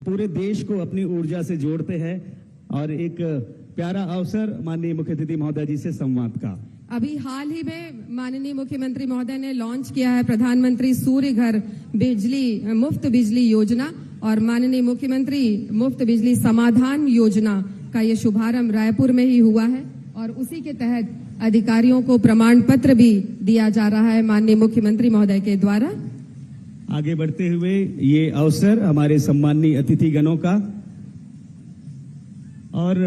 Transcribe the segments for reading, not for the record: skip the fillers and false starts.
पूरे देश को अपनी ऊर्जा से जोड़ते हैं और एक प्यारा अवसर माननीय मुख्य अतिथि महोदय जी से संवाद का। अभी हाल ही में माननीय मुख्यमंत्री महोदय ने लॉन्च किया है प्रधानमंत्री सूर्य घर बिजली मुफ्त बिजली योजना और माननीय मुख्यमंत्री मुफ्त बिजली समाधान योजना का ये शुभारंभ रायपुर में ही हुआ है और उसी के तहत अधिकारियों को प्रमाण पत्र भी दिया जा रहा है माननीय मुख्यमंत्री महोदय के द्वारा। आगे बढ़ते हुए ये अवसर हमारे सम्माननीय अतिथिगणों का और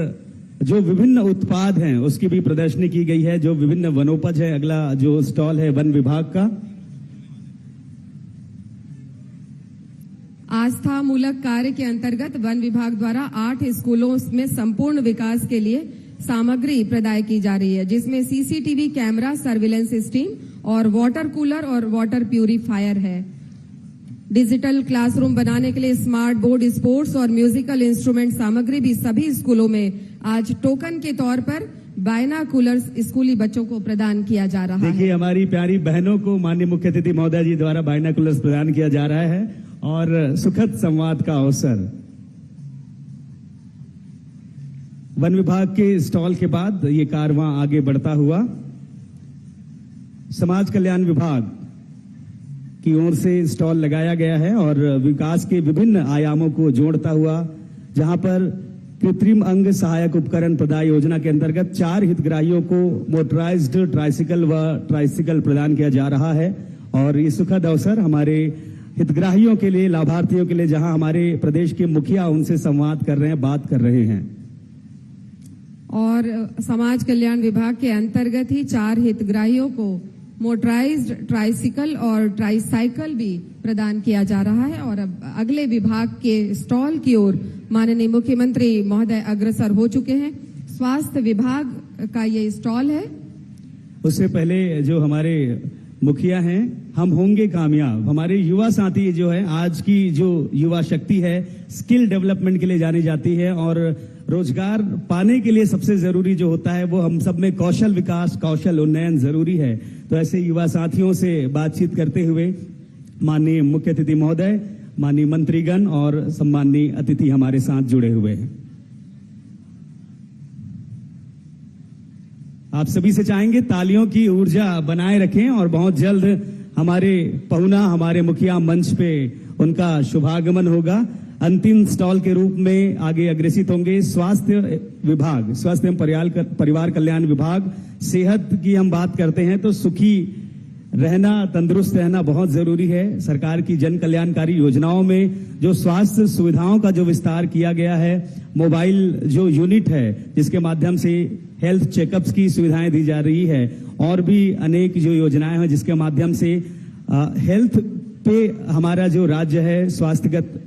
जो विभिन्न उत्पाद हैं उसकी भी प्रदर्शनी की गई है, जो विभिन्न वनोपज है। अगला जो स्टॉल है वन विभाग का। आस्था मूलक कार्य के अंतर्गत वन विभाग द्वारा 8 स्कूलों में संपूर्ण विकास के लिए सामग्री प्रदाय की जा रही है, जिसमें सीसीटीवी कैमरा, सर्विलेंस सिस्टम और वाटर कूलर और वाटर प्यूरिफायर है। डिजिटल क्लासरूम बनाने के लिए स्मार्ट बोर्ड, स्पोर्ट्स और म्यूजिकल इंस्ट्रूमेंट सामग्री भी सभी स्कूलों में आज टोकन के तौर पर बायनाकुलर्स स्कूली बच्चों को प्रदान किया जा रहा है। देखिए हमारी प्यारी बहनों को माननीय मुख्य अतिथि महोदय जी द्वारा बायनाकुलर्स प्रदान किया जा रहा है और सुखद संवाद का अवसर। वन विभाग के स्टॉल के बाद ये कारवां आगे बढ़ता हुआ समाज कल्याण विभाग की ओर से स्टॉल लगाया गया है और विकास के विभिन्न आयामों को जोड़ता हुआ, जहां पर कृत्रिम अंग सहायक उपकरण प्रदाय योजना के अंतर्गत 4 हितग्राहियों को मोटराइज्ड ट्राइसिकल व ट्राइसिकल प्रदान किया जा रहा है। और ये सुखद अवसर हमारे हितग्राहियों के लिए, लाभार्थियों के लिए, जहां हमारे प्रदेश के मुखिया उनसे संवाद कर रहे हैं, बात कर रहे हैं। और समाज कल्याण विभाग के अंतर्गत ही 4 हितग्राहियों को मोटराइज्ड ट्राइसिकल और ट्राइसाइकिल भी प्रदान किया जा रहा है। और अब अगले विभाग के स्टॉल की ओर माननीय मुख्यमंत्री महोदय अग्रसर हो चुके हैं। स्वास्थ्य विभाग का ये स्टॉल है। उससे पहले जो हमारे मुखिया हैं, हम होंगे कामयाब। हमारे युवा साथी जो है, आज की जो युवा शक्ति है स्किल डेवलपमेंट के लिए जानी जाती है और रोजगार पाने के लिए सबसे जरूरी जो होता है वो हम सब में कौशल विकास, कौशल उन्नयन जरूरी है। तो ऐसे युवा साथियों से बातचीत करते हुए माननीय मुख्य अतिथि महोदय, माननीय मंत्रीगण और सम्माननीय अतिथि हमारे साथ जुड़े हुए हैं। आप सभी से चाहेंगे तालियों की ऊर्जा बनाए रखें और बहुत जल्द हमारे पहुना, हमारे मुखिया मंच पे उनका शुभागमन होगा। अंतिम स्टॉल के रूप में आगे अग्रसित होंगे स्वास्थ्य विभाग, स्वास्थ्य एवं परिवार कल्याण विभाग। सेहत की हम बात करते हैं तो सुखी रहना, तंदुरुस्त रहना बहुत जरूरी है। सरकार की जन कल्याणकारी योजनाओं में जो स्वास्थ्य सुविधाओं का जो विस्तार किया गया है, मोबाइल जो यूनिट है जिसके माध्यम से हेल्थ चेकअप्स की सुविधाएं दी जा रही है, और भी अनेक जो योजनाएं हैं जिसके माध्यम से हेल्थ पे हमारा जो राज्य है स्वास्थ्यगत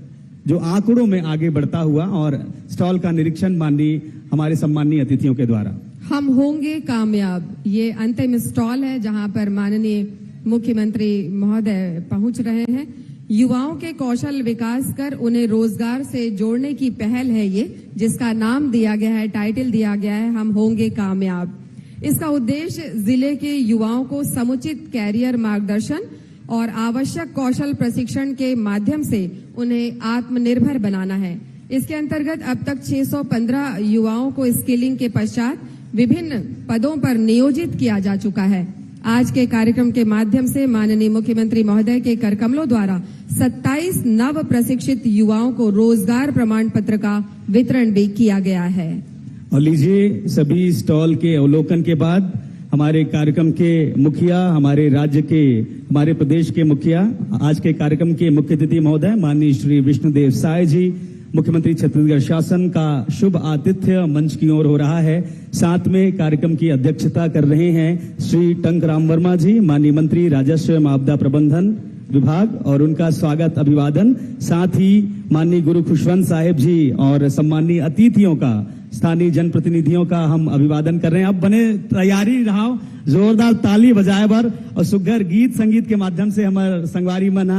जो आंकड़ों में आगे बढ़ता हुआ। और स्टॉल का निरीक्षण माननीय हमारे सम्माननीय अतिथियों के द्वारा। हम होंगे कामयाब, ये अंतिम स्टॉल है जहां पर माननीय मुख्यमंत्री महोदय पहुंच रहे हैं। युवाओं के कौशल विकास कर उन्हें रोजगार से जोड़ने की पहल है ये, जिसका नाम दिया गया है, टाइटल दिया गया है, हम होंगे कामयाब। इसका उद्देश्य जिले के युवाओं को समुचित कैरियर मार्गदर्शन और आवश्यक कौशल प्रशिक्षण के माध्यम से उन्हें आत्मनिर्भर बनाना है। इसके अंतर्गत अब तक 615 युवाओं को स्किलिंग के पश्चात विभिन्न पदों पर नियोजित किया जा चुका है। आज के कार्यक्रम के माध्यम से माननीय मुख्यमंत्री महोदय के करकमलों द्वारा 27 नव प्रशिक्षित युवाओं को रोजगार प्रमाण पत्र का वितरण भी किया गया है। और लीजिए, सभी स्टॉल के अवलोकन के बाद हमारे कार्यक्रम के मुखिया, हमारे राज्य के, हमारे प्रदेश के मुखिया, आज के कार्यक्रम के मुख्य अतिथि महोदय माननीय श्री विष्णुदेव साय जी, मुख्यमंत्री छत्तीसगढ़ शासन का शुभ आतिथ्य मंच की ओर हो रहा है। साथ में कार्यक्रम की अध्यक्षता कर रहे हैं श्री टंकराम वर्मा जी, माननीय मंत्री राजस्व एवं आपदा प्रबंधन विभाग, और उनका स्वागत अभिवादन। साथ ही माननीय गुरु खुशवंत साहिब जी और सम्माननीय अतिथियों का, स्थानीय जनप्रतिनिधियों का हम अभिवादन कर रहे हैं। अब बने तैयारी रहो, जोरदार ताली बजाए बर और सुघर गीत संगीत के माध्यम से हमारे संगवारी मन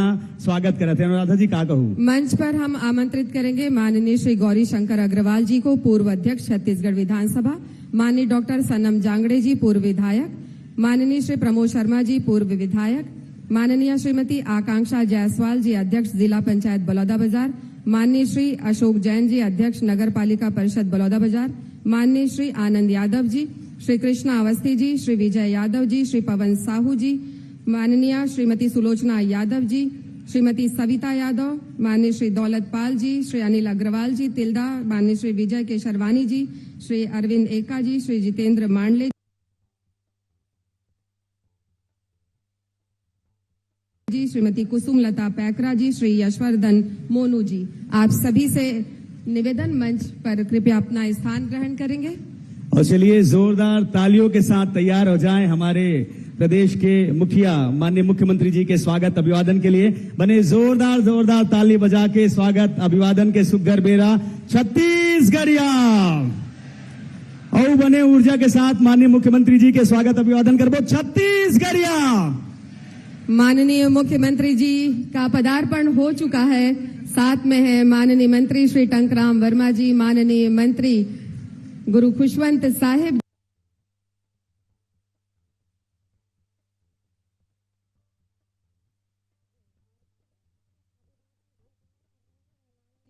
स्वागत करते हैं। अनुराधा जी का कहूँ, मंच पर हम आमंत्रित करेंगे माननीय श्री गौरी शंकर अग्रवाल जी को, पूर्व अध्यक्ष छत्तीसगढ़ विधानसभा, माननीय डॉक्टर सनम जांगड़े जी, पूर्व विधायक, माननीय श्री प्रमोद शर्मा जी, पूर्व विधायक, माननीय श्रीमती आकांक्षा जायसवाल जी, अध्यक्ष जिला पंचायत बलौदाबाजार, माननीय श्री अशोक जैन जी, अध्यक्ष नगर पालिका परिषद बलौदाबाजार, माननीय श्री आनंद यादव जी, श्री कृष्णा अवस्थी जी, श्री विजय यादव जी, श्री पवन साहू जी, माननीय श्रीमती सुलोचना यादव जी, श्रीमती सविता यादव, माननीय श्री दौलत पाल जी, श्री अनिल अग्रवाल जी तिल्दा, माननीय श्री विजय केशरवानी जी, श्री अरविंद एका जी, श्री जितेंद्र मांडले जी, श्रीमती कुसुम लता पैकरा जी, श्री यशवर्धन मोनू जी। आप सभी से निवेदन, मंच पर कृपया अपना स्थान ग्रहण करेंगे। और चलिए जोरदार तालियों के साथ तैयार हो जाएं हमारे प्रदेश के मुखिया माननीय मुख्यमंत्री जी के स्वागत अभिवादन के लिए। बने जोरदार जोरदार ताली बजा के स्वागत अभिवादन के सुघर बेरा छत्तीसगढ़िया। और बने ऊर्जा के साथ माननीय मुख्यमंत्री जी के स्वागत अभिवादन करबो छत्तीसगढ़िया। माननीय मुख्यमंत्री जी का पदार्पण हो चुका है। साथ में है माननीय मंत्री श्री टंकराम वर्मा जी, माननीय मंत्री गुरु खुशवंत साहिब,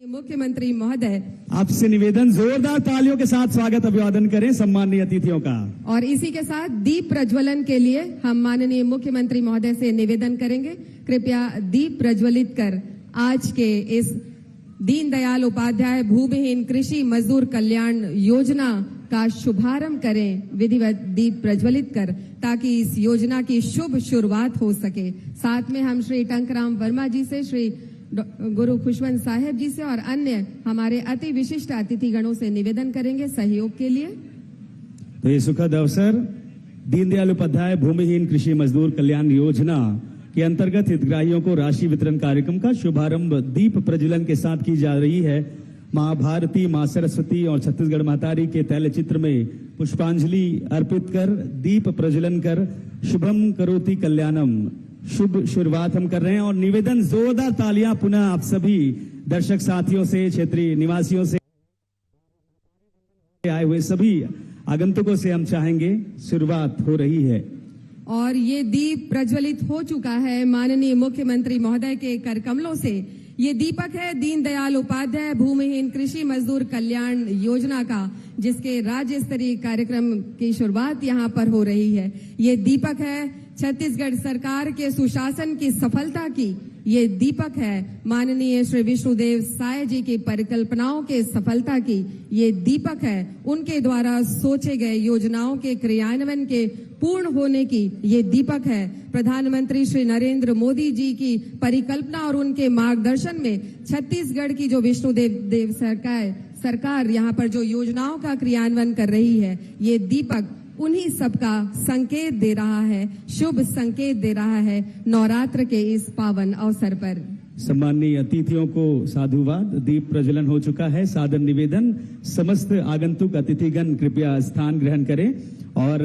मुख्यमंत्री महोदय। आपसे निवेदन जोरदार तालियों के साथ स्वागत अभिवादन करें सम्माननीय अतिथियों का। और इसी के साथ दीप प्रज्वलन के लिए हम माननीय मुख्यमंत्री महोदय से निवेदन करेंगे, कृपया दीप प्रज्वलित कर आज के इस दीनदयाल उपाध्याय भूमिहीन कृषि मजदूर कल्याण योजना का शुभारंभ करें, विधिवत दीप प्रज्वलित कर, ताकि इस योजना की शुभ शुरुआत हो सके। साथ में हम श्री टंकराम वर्मा जी से, श्री गुरु खुशवंत साहिब जी से और अन्य हमारे अति विशिष्ट अतिथिगणों से निवेदन करेंगे सहयोग के लिए। तो ये सुखद अवसर दीनदयाल उपाध्याय भूमिहीन कृषि मजदूर कल्याण योजना के अंतर्गत हितग्राहियों को राशि वितरण कार्यक्रम का शुभारंभ दीप प्रज्वलन के साथ की जा रही है। मां भारती, मां सरस्वती और छत्तीसगढ़ महतारी के तैल चित्र में पुष्पांजलि अर्पित कर दीप प्रज्वलन कर शुभम करोति कल्याणम, शुभ शुरुआत हम कर रहे हैं। और निवेदन जोरदार तालियां पुनः आप सभी दर्शक साथियों से, क्षेत्रीय निवासियों से, आए हुए सभी आगंतुकों से हम चाहेंगे, शुरुआत हो रही है। और ये दीप प्रज्वलित हो चुका है माननीय मुख्यमंत्री महोदय के कर कमलों से। ये दीपक है दीनदयाल उपाध्याय भूमिहीन कृषि मजदूर कल्याण योजना का, जिसके राज्य स्तरीय कार्यक्रम की शुरुआत यहाँ पर हो रही है। ये दीपक है छत्तीसगढ़ सरकार के सुशासन की सफलता की। ये दीपक है माननीय श्री विष्णुदेव साय जी की परिकल्पनाओं के सफलता की। ये दीपक है उनके द्वारा सोचे गए योजनाओं के क्रियान्वयन के पूर्ण होने की। ये दीपक है प्रधानमंत्री श्री नरेंद्र मोदी जी की परिकल्पना और उनके मार्गदर्शन में छत्तीसगढ़ की जो विष्णुदेव सरकार यहाँ पर जो योजनाओं का क्रियान्वयन कर रही है। ये दीपक उन्हीं सबका संकेत दे रहा है, शुभ संकेत दे रहा है नवरात्र के इस पावन अवसर पर। सम्माननीय अतिथियों को साधुवाद। दीप प्रज्वलन हो चुका है। सादर निवेदन, समस्त आगंतुक अतिथिगण कृपया स्थान ग्रहण करें। और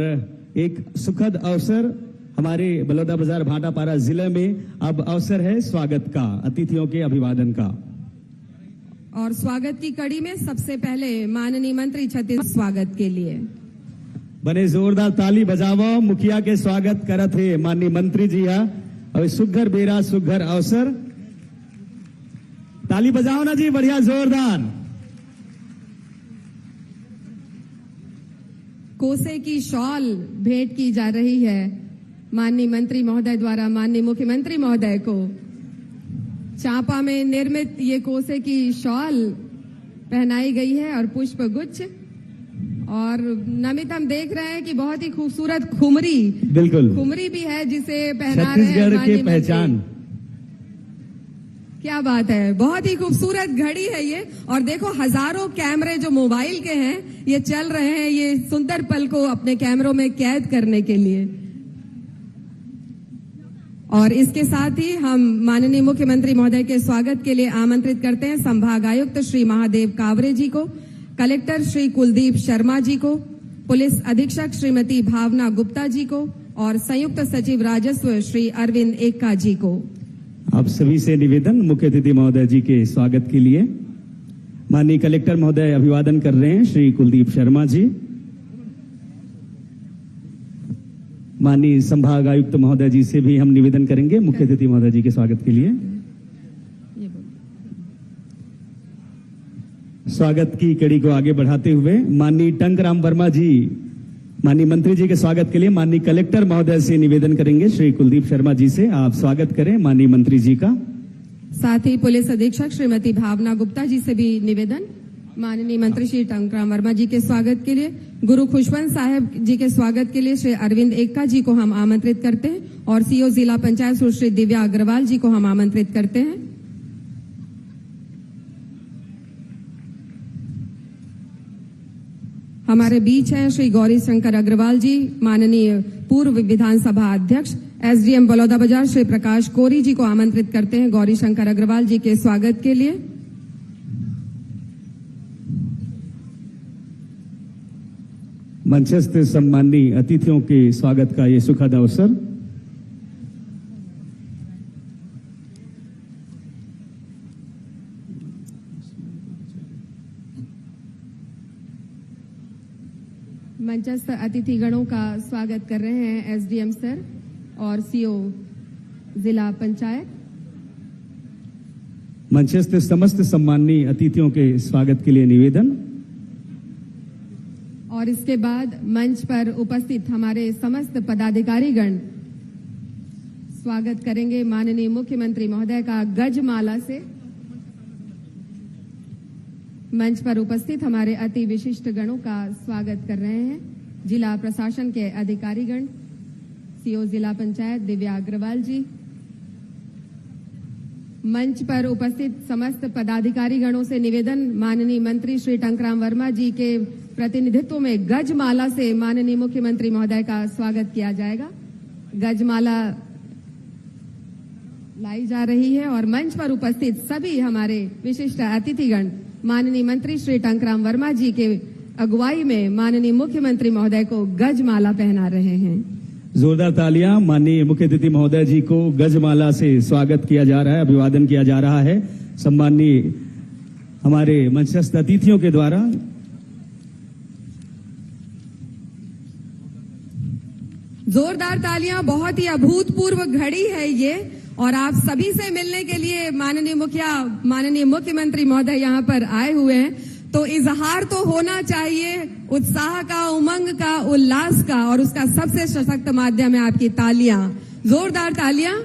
एक सुखद अवसर हमारे बलौदाबाजार भाटापारा जिले में अब अवसर है स्वागत का, अतिथियों के अभिवादन का। और स्वागत की कड़ी में सबसे पहले माननीय मंत्री छत्तीसगढ़ स्वागत के लिए बने जोरदार ताली बजावो। मुखिया के स्वागत करत है माननीय मंत्री जी। और सुघर बेरा सुघर अवसर, ताली बजाओ ना जी, बढ़िया जोरदार। कोसे की शॉल भेंट की जा रही है माननीय मंत्री महोदय द्वारा माननीय मुख्यमंत्री महोदय को। चांपा में निर्मित ये कोसे की शॉल पहनाई गई है और पुष्प गुच्छ। और नमित हम देख रहे हैं कि बहुत ही खूबसूरत खुमरी, बिल्कुल खुमरी भी है जिसे पहना रहे हैं छत्तीसगढ़ की पहचान। क्या बात है, बहुत ही खूबसूरत घड़ी है ये। और देखो हजारों कैमरे जो मोबाइल के हैं ये चल रहे हैं ये सुंदर पल को अपने कैमरों में कैद करने के लिए। और इसके साथ ही हम माननीय मुख्यमंत्री महोदय के स्वागत के लिए आमंत्रित करते हैं संभागायुक्त श्री महादेव कावरे जी को, कलेक्टर श्री कुलदीप शर्मा जी को, पुलिस अधीक्षक श्रीमती भावना गुप्ता जी को और संयुक्त सचिव राजस्व श्री अरविंद एक्का जी को। आप सभी से निवेदन, मुख्य अतिथि महोदय जी के स्वागत के लिए माननीय कलेक्टर महोदय अभिवादन कर रहे हैं श्री कुलदीप शर्मा जी। माननीय संभाग आयुक्त महोदय जी से भी हम निवेदन करेंगे मुख्य अतिथि महोदय जी के स्वागत के लिए। स्वागत की कड़ी को आगे बढ़ाते हुए माननीय टंकराम वर्मा जी, माननीय मंत्री जी के स्वागत के लिए माननीय कलेक्टर महोदय से निवेदन करेंगे। श्री कुलदीप शर्मा जी से आप स्वागत करें माननीय मंत्री जी का। साथ ही पुलिस अधीक्षक श्रीमती भावना गुप्ता जी से भी निवेदन, माननीय मंत्री श्री टंकराम वर्मा जी के स्वागत के लिए, गुरु खुशवंत साहब जी के स्वागत के लिए श्री अरविंद एक्का जी को हम आमंत्रित करते हैं और सीओ जिला पंचायत सुश्री दिव्या अग्रवाल जी को हम आमंत्रित करते हैं। हमारे बीच हैं श्री गौरी शंकर अग्रवाल जी, माननीय पूर्व विधानसभा अध्यक्ष। एसडीएम बलौदा बाजार श्री प्रकाश कोरी जी को आमंत्रित करते हैं गौरी शंकर अग्रवाल जी के स्वागत के लिए। मंचस्थ सम्मानीय अतिथियों के स्वागत का ये सुखद अवसर। मंचस्थ अतिथिगणों का स्वागत कर रहे हैं एसडीएम सर और सीओ जिला पंचायत। मंचस्थ समस्त सम्मानीय अतिथियों के स्वागत के लिए निवेदन। और इसके बाद मंच पर उपस्थित हमारे समस्त पदाधिकारीगण स्वागत करेंगे माननीय मुख्यमंत्री महोदय का गजमाला से। मंच पर उपस्थित हमारे अति विशिष्ट गणों का स्वागत कर रहे हैं जिला प्रशासन के अधिकारीगण, सीओ जिला पंचायत दिव्या अग्रवाल जी। मंच पर उपस्थित समस्त पदाधिकारीगणों से निवेदन, माननीय मंत्री श्री टंकराम वर्मा जी के प्रतिनिधित्व में गजमाला से माननीय मुख्यमंत्री महोदय का स्वागत किया जाएगा। गजमाला लाई जा रही है और मंच पर उपस्थित सभी हमारे विशिष्ट अतिथिगण माननीय मंत्री श्री टंकराम वर्मा जी के अगुवाई में माननीय मुख्यमंत्री महोदय को गजमाला पहना रहे हैं। जोरदार तालियां माननीय मुख्य अतिथि महोदय जी को गजमाला से स्वागत किया जा रहा है, अभिवादन किया जा रहा है सम्मानीय हमारे मंचस्थ अतिथियों के द्वारा। जोरदार तालियां, बहुत ही अभूतपूर्व घड़ी है ये और आप सभी से मिलने के लिए माननीय मुख्यमंत्री महोदय यहाँ पर आए हुए हैं, तो इजहार तो होना चाहिए उत्साह का, उमंग का, उल्लास का, और उसका सबसे सशक्त माध्यम है आपकी तालियां। जोरदार तालियां।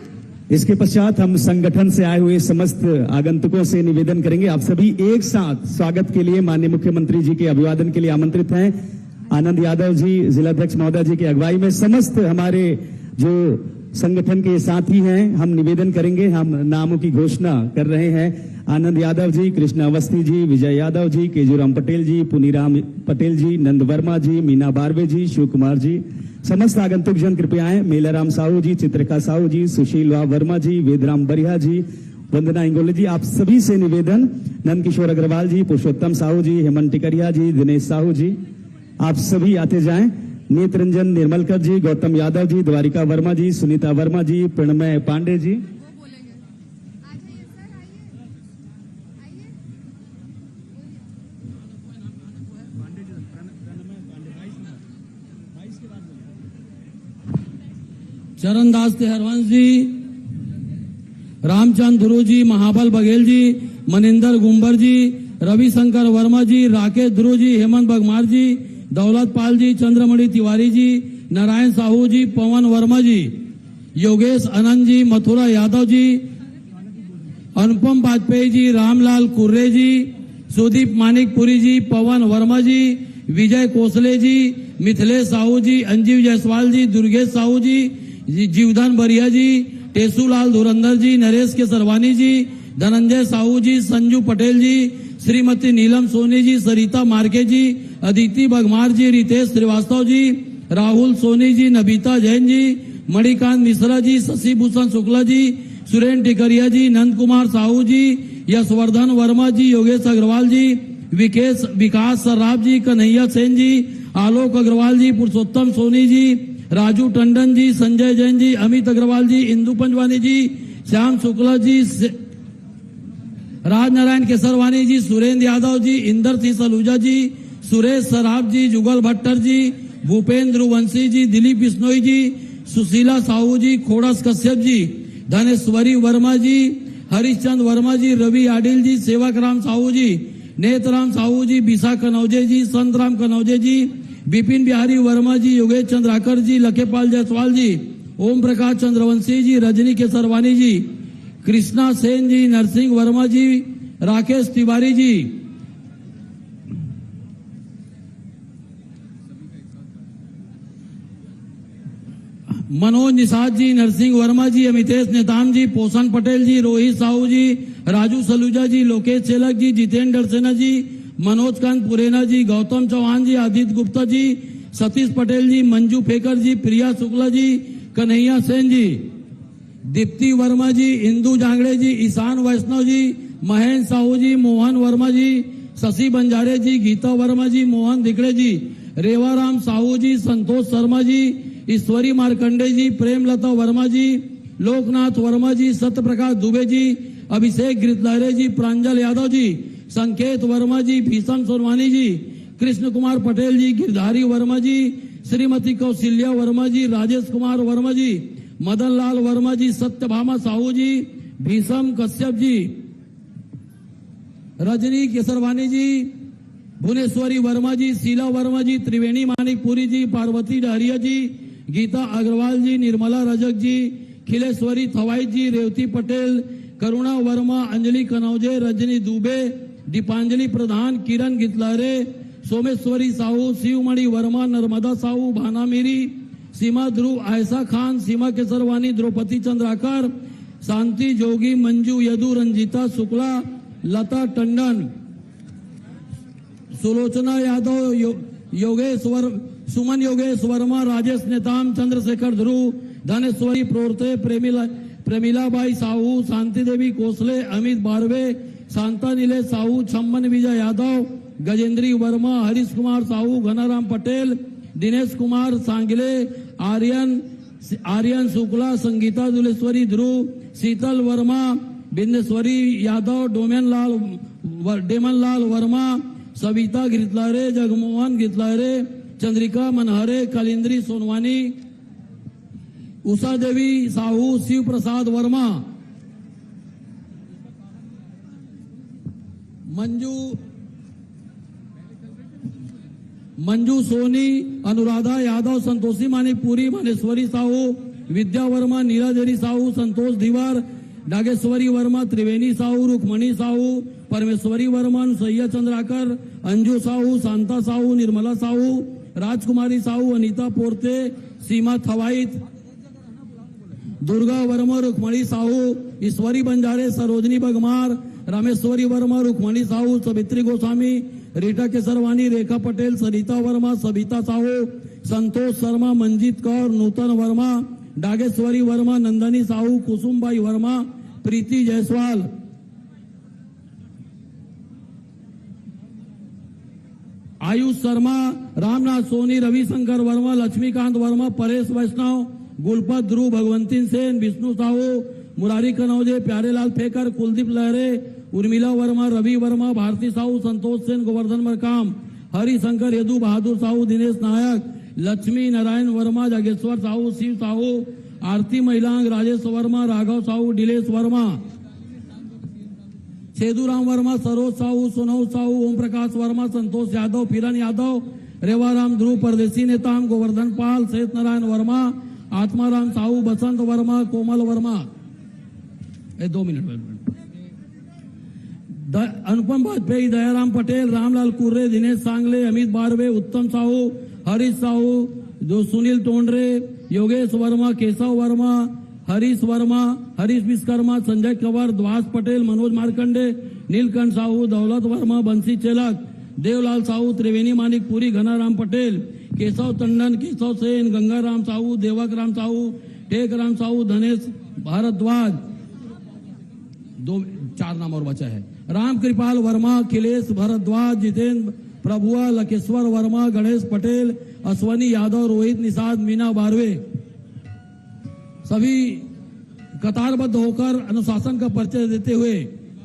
इसके पश्चात हम संगठन से आए हुए समस्त आगंतुकों से निवेदन करेंगे, आप सभी एक साथ स्वागत के लिए माननीय मुख्यमंत्री जी के अभिवादन के लिए आमंत्रित हैं। आनंद यादव जी जिलाध्यक्ष महोदय जी की अगुवाई में समस्त हमारे जो संगठन के साथी हैं, हम निवेदन करेंगे, हम नामों की घोषणा कर रहे हैं। आनंद यादव जी, कृष्णा अवस्थी जी, विजय यादव जी, केजूराम पटेल जी, पुनीराम पटेल जी, नंद वर्मा जी, मीना बारवे जी, शिव कुमार जी, समस्त आगंतुक जन कृपया आए। मेलाराम साहू जी, चित्रका साहू जी, सुशील वर्मा जी, वेदराम बरिया जी, वंदना इंगोले जी, आप सभी से निवेदन, नंद किशोर अग्रवाल जी, पुरुषोत्तम साहू जी, हेमंत टिकरिया जी, दिनेश साहू जी, आप सभी आते जाएं। नेत्र रंजन निर्मलकर जी, गौतम यादव जी, द्वारिका वर्मा जी, सुनीता वर्मा जी, प्रणमय पांडे जी। चरणदास हरवंश जी, रामचंद ध्रुव जी, महाबल बघेल जी, मनिंदर गुंबर जी, रविशंकर वर्मा जी, राकेश ध्रुव जी, हेमंत बघमार जी, दौलत पाल जी, चंद्रमणि तिवारी जी, नारायण साहू जी, पवन वर्मा जी, योगेश आनंद जी, मथुरा यादव जी, अनुपम वाजपेयी जी, रामलाल कुर्रे जी, सुदीप मानिकपुरी जी, पवन वर्मा जी, विजय कोसले जी, मिथिलेश साहू जी, अंजीव जायसवाल जी, दुर्गेश साहू जी, जीवधन बरिया जी, टेसूलाल धुरंधर जी, नरेश के सरवानी जी, धनंजय साहू जी, संजू पटेल जी, श्रीमती नीलम सोनी जी, सरिता मार्के जी, अदिति बघमार जी, रितेश श्रीवास्तव जी, राहुल सोनी जी, नबीता जैन जी, मणिकांत मिश्रा जी, शशि भूषण शुक्ला जी, सुरेन टिकरिया जी, नंद कुमार साहू जी, यशवर्धन वर्मा जी, योगेश अग्रवाल जी, विकास सर्राफ जी, कन्हैया सेन जी, आलोक अग्रवाल जी, पुरुषोत्तम सोनी जी, राजू टंडन जी, संजय जैन जी, अमित अग्रवाल जी, इंदु पंजवानी जी, श्याम शुक्ला जी, राजनारायण केसरवानी जी, सुरेंद्र यादव जी, इंदर सिंह सलूजा जी, सुरेश सराफ जी, जुगल भट्टर जी, भूपेंद्र वंशी जी, दिलीप बिश्नोई जी, सुशीला साहू जी, खोड़स कश्यप जी, धनेश्वरी वर्मा जी, हरिश्चंद वर्मा जी, रवि आडिल जी, सेवक राम साहू जी, नेतराम साहू जी, बिसा कनौजे जी, संतराम कनौजे जी, बिपिन बिहारी वर्मा जी, योगेश चंद्राकर जी, लखेपाल जायसवाल जी, ओम प्रकाश चंद्रवंशी जी, रजनी केसरवानी जी, कृष्णा सेन जी, नरसिंह वर्मा जी, राकेश तिवारी जी, मनोज निषाद जी, नरसिंह वर्मा जी, अमितेश नेताम जी, पोषण पटेल जी, रोहित साहू जी, राजू सलूजा जी, लोकेश चेलक जी, जितेंद्र सेना जी, मनोज कांत पुरेना जी, गौतम चौहान जी, आदित्य गुप्ता जी, सतीश पटेल जी, मंजू फेकर जी, प्रिया शुक्ला जी, कन्हैया सेन जी, दीप्ति वर्मा जी, इंदू जांगड़े जी, ईशान वैष्णव जी, महेंद्र साहू जी, मोहन वर्मा जी, शशि बंजारे जी, गीता वर्मा जी, मोहन दिकड़े जी, रेवाराम साहू जी, संतोष शर्मा जी, ईश्वरी मार्कंडे जी, प्रेमलता वर्मा जी, लोकनाथ वर्मा जी, सत्यप्रकाश दुबे जी, अभिषेक गिरधलहरे जी, प्रांजल यादव जी, संकेत वर्मा जी, भीषम सोनवानी जी, कृष्ण कुमार पटेल जी, गिरधारी वर्मा जी, श्रीमती कौशल्या वर्मा जी, राजेश कुमार वर्मा जी, मदन लाल वर्मा जी, सत्यभामा साहू जी, भीषम कश्यप जी, रजनी केसरवानी जी, भुवनेश्वरी वर्मा जी, शीला वर्मा जी, त्रिवेणी मानिकपुरी जी, पार्वती डहरिया जी, गीता अग्रवाल जी, निर्मला रजक जी, खिलेश्वरी थवाई जी, रेवती पटेल, करुणा वर्मा, अंजलि कनौजे, रजनी दुबे, दीपांजलि प्रधान, किरण गितलहरे, सोमेश्वरी साहू, शिवमणि वर्मा, नर्मदा साहू, भाना मेरी, सीमा ध्रुव, आयशा खान, सीमा केसरवानी, द्रौपदी चंद्राकर, शांति जोगी, मंजू यदु, रंजीता शुक्ला, लता टंडन, सुलोचना यादव, योगेश्वर, सुमन योगेश वर्मा, राजेश नेताम, चंद्रशेखर ध्रुव, धनेश्वरी प्रोर्ते, प्रेमिलाबाई साहू, शांति देवी कोसले, अमित बारवे, शांता नीलेश साहू, छम्मन विजय यादव, गजेंद्री वर्मा, हरीश कुमार साहू, घनाराम पटेल, दिनेश कुमार सांगले, आर्यन शुक्ला, संगीता दुलेश्वरी ध्रुव, शीतल वर्मा, बिंदेश्वरी यादव, डेमन लाल वर्मा, सविता गिरधलहरे, जगमोहन गिरधलहरे, चंद्रिका मनहरे, कलिंद्री सोनवानी, उषा देवी साहू, शिव प्रसाद वर्मा, मंजू सोनी, अनुराधा यादव, संतोषी मानिकपुरी, मानेश्वरी साहू, विद्या वर्मा, नीलाजरी साहू, संतोष धीवर, नागेश्वरी वर्मा, त्रिवेणी साहू, रुक्मणी साहू, परमेश्वरी वर्मन, सैयद चंद्राकर, अंजू साहू, शांता साहू, निर्मला साहू, राजकुमारी साहू, अनीता पोर्ते, सीमा थवाइत, दुर्गा वर्मा, रुक्मणी साहू, ईश्वरी बंजारे, सरोजनी बगमार, रामेश्वरी वर्मा, रुक्मणी साहू, सवित्री गोस्वामी, रीटा केसरवानी, रेखा पटेल, सरिता वर्मा, सविता साहू, संतोष शर्मा, मंजीत कौर, नूतन वर्मा, डागेश्वरी वर्मा, नंदनी साहू, कुसुमबाई वर्मा, प्रीति जायसवाल, आयुष शर्मा, रामनाथ सोनी, रविशंकर वर्मा, लक्ष्मीकांत वर्मा, परेश वैष्णव, गुलपत ध्रुव, भगवंती सेन, विष्णु साहू, मुरारी कनौजे, प्यारेलाल फेकर, कुलदीप लहरे, उर्मिला वर्मा, रवि वर्मा, भारती साहू, संतोष सेन, गोवर्धन मरकाम, हरिशंकर यदु, बहादुर साहू, दिनेश नायक, लक्ष्मी नारायण वर्मा, जागेश्वर साहू, शिव साहू, आरती महिलांग, राजेश वर्मा, राघव साहू, डिलेश वर्मा, सेदूराम वर्मा, सरोज साहू, सोनऊ साहू, ओम प्रकाश वर्मा, संतोष यादव, फिरन यादव, रेवाराम ध्रुव, परदेसी नेताम, गोवर्धन पाल, सहित नारायण वर्मा, आत्माराम साहू, बसंत वर्मा, कोमल वर्मा, 2 मिनट, अनुपम वाजपेयी, दयाराम पटेल, रामलाल कुर्रे, दिनेश सांगले, अमित बारवे, उत्तम साहू, हरीश साहू, सुनील टोंडरे, योगेश वर्मा, केशव वर्मा, हरीश वर्मा, हरीश विश्वकर्मा, संजय कंवर, द्वास पटेल, मनोज मार्कंडे, नीलकंठ साहू, दौलत वर्मा, बंसी चेलक, देवलाल साहू, त्रिवेणी मानिकपुरी, घनाराम पटेल, केशव टंडन, केशव सेन, गंगाराम साहू, देवक राम साहू, टेक राम साहू, धनेश भारद्वाज, 4 नाम और बचा है, राम कृपाल वर्मा, अखिलेश भारद्वाज, जितेंद्र प्रभुआ, लकेश्वर वर्मा, गणेश पटेल, अश्वनी यादव, रोहित निषाद, मीना बारवे, सभी कतारबद्ध होकर अनुशासन का परिचय देते हुए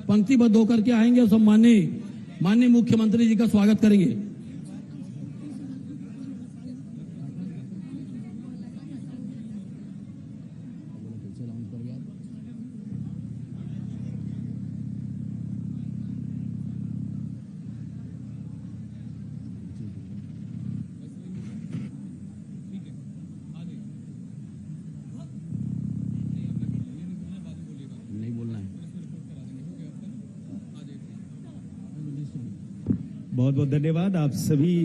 पंक्तिबद्ध होकर के आएंगे और माननीय मुख्यमंत्री जी का स्वागत करेंगे। बहुत बहुत धन्यवाद। आप सभी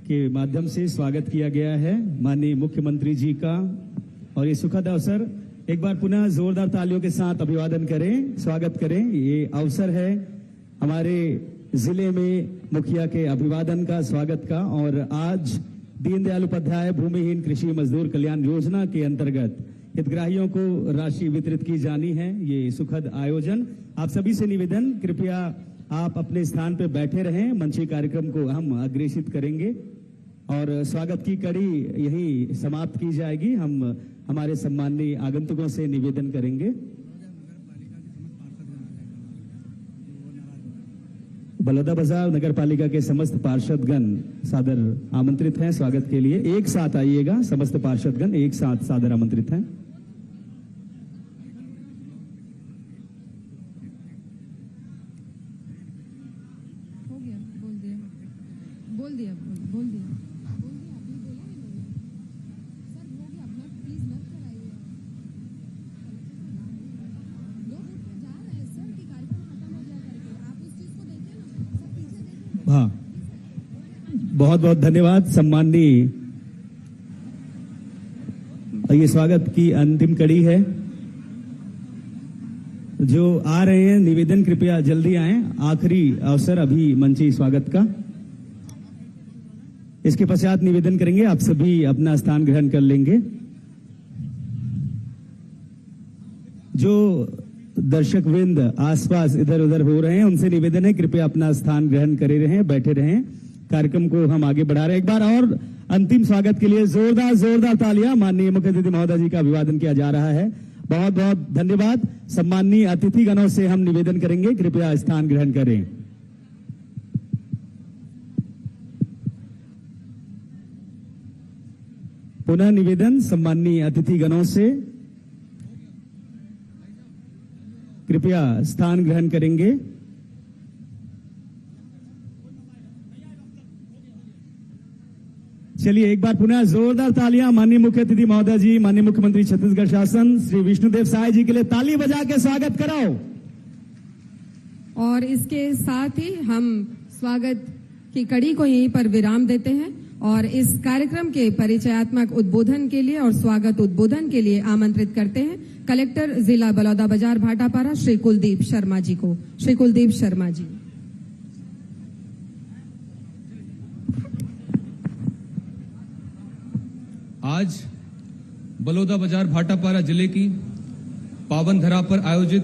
के माध्यम से स्वागत किया गया है माननीय मुख्यमंत्री जी का, और ये सुखद अवसर एक बार पुनः जोरदार तालियों के साथ अभिवादन करें, स्वागत करें। ये अवसर है हमारे जिले में मुखिया के अभिवादन का, स्वागत का। और आज दीनदयाल उपाध्याय भूमिहीन कृषि मजदूर कल्याण योजना के अंतर्गत हितग्राहियों को राशि वितरित की जानी है। ये सुखद आयोजन। आप सभी से निवेदन, कृपया आप अपने स्थान पर बैठे रहें। मंची कार्यक्रम को हम अग्रेसित करेंगे और स्वागत की कड़ी यही समाप्त की जाएगी। हम हमारे सम्माननीय आगंतुकों से निवेदन करेंगे। बलौदाबाजार नगर पालिका के समस्त पार्षदगण सादर आमंत्रित हैं स्वागत के लिए। एक साथ आइएगा, समस्त पार्षदगण एक साथ सादर आमंत्रित हैं। हाँ, बहुत बहुत धन्यवाद सम्माननीय। ये स्वागत की अंतिम कड़ी है। जो आ रहे हैं निवेदन कृपया जल्दी आएं, आखिरी अवसर अभी मंची स्वागत का। इसके पश्चात निवेदन करेंगे, आप सभी अपना स्थान ग्रहण कर लेंगे। जो दर्शक वृंद आसपास इधर उधर हो रहे हैं उनसे निवेदन है कृपया अपना स्थान ग्रहण करे रहें, बैठे रहें। कार्यक्रम को हम आगे बढ़ा रहे हैं। एक बार और अंतिम स्वागत के लिए जोरदार तालियां। माननीय मुख्य अतिथि महोदय जी का अभिवादन किया जा रहा है। बहुत बहुत धन्यवाद। सम्माननीय अतिथिगणों से हम निवेदन करेंगे कृपया स्थान ग्रहण करें। पुनः निवेदन सम्माननीय अतिथिगणों से कृपया स्थान ग्रहण करेंगे। चलिए एक बार पुनः जोरदार तालियां माननीय मुख्य अतिथि महोदय जी, माननीय मुख्यमंत्री छत्तीसगढ़ शासन श्री विष्णुदेव साय जी के लिए ताली बजा के स्वागत कराओ। और इसके साथ ही हम स्वागत की कड़ी को यहीं पर विराम देते हैं और इस कार्यक्रम के परिचयात्मक उद्बोधन के लिए और स्वागत उद्बोधन के लिए आमंत्रित करते हैं कलेक्टर जिला बलौदाबाजार भाटापारा श्री कुलदीप शर्मा जी को। श्री कुलदीप शर्मा जी। आज बलौदाबाजार भाटापारा जिले की पावन धरा पर आयोजित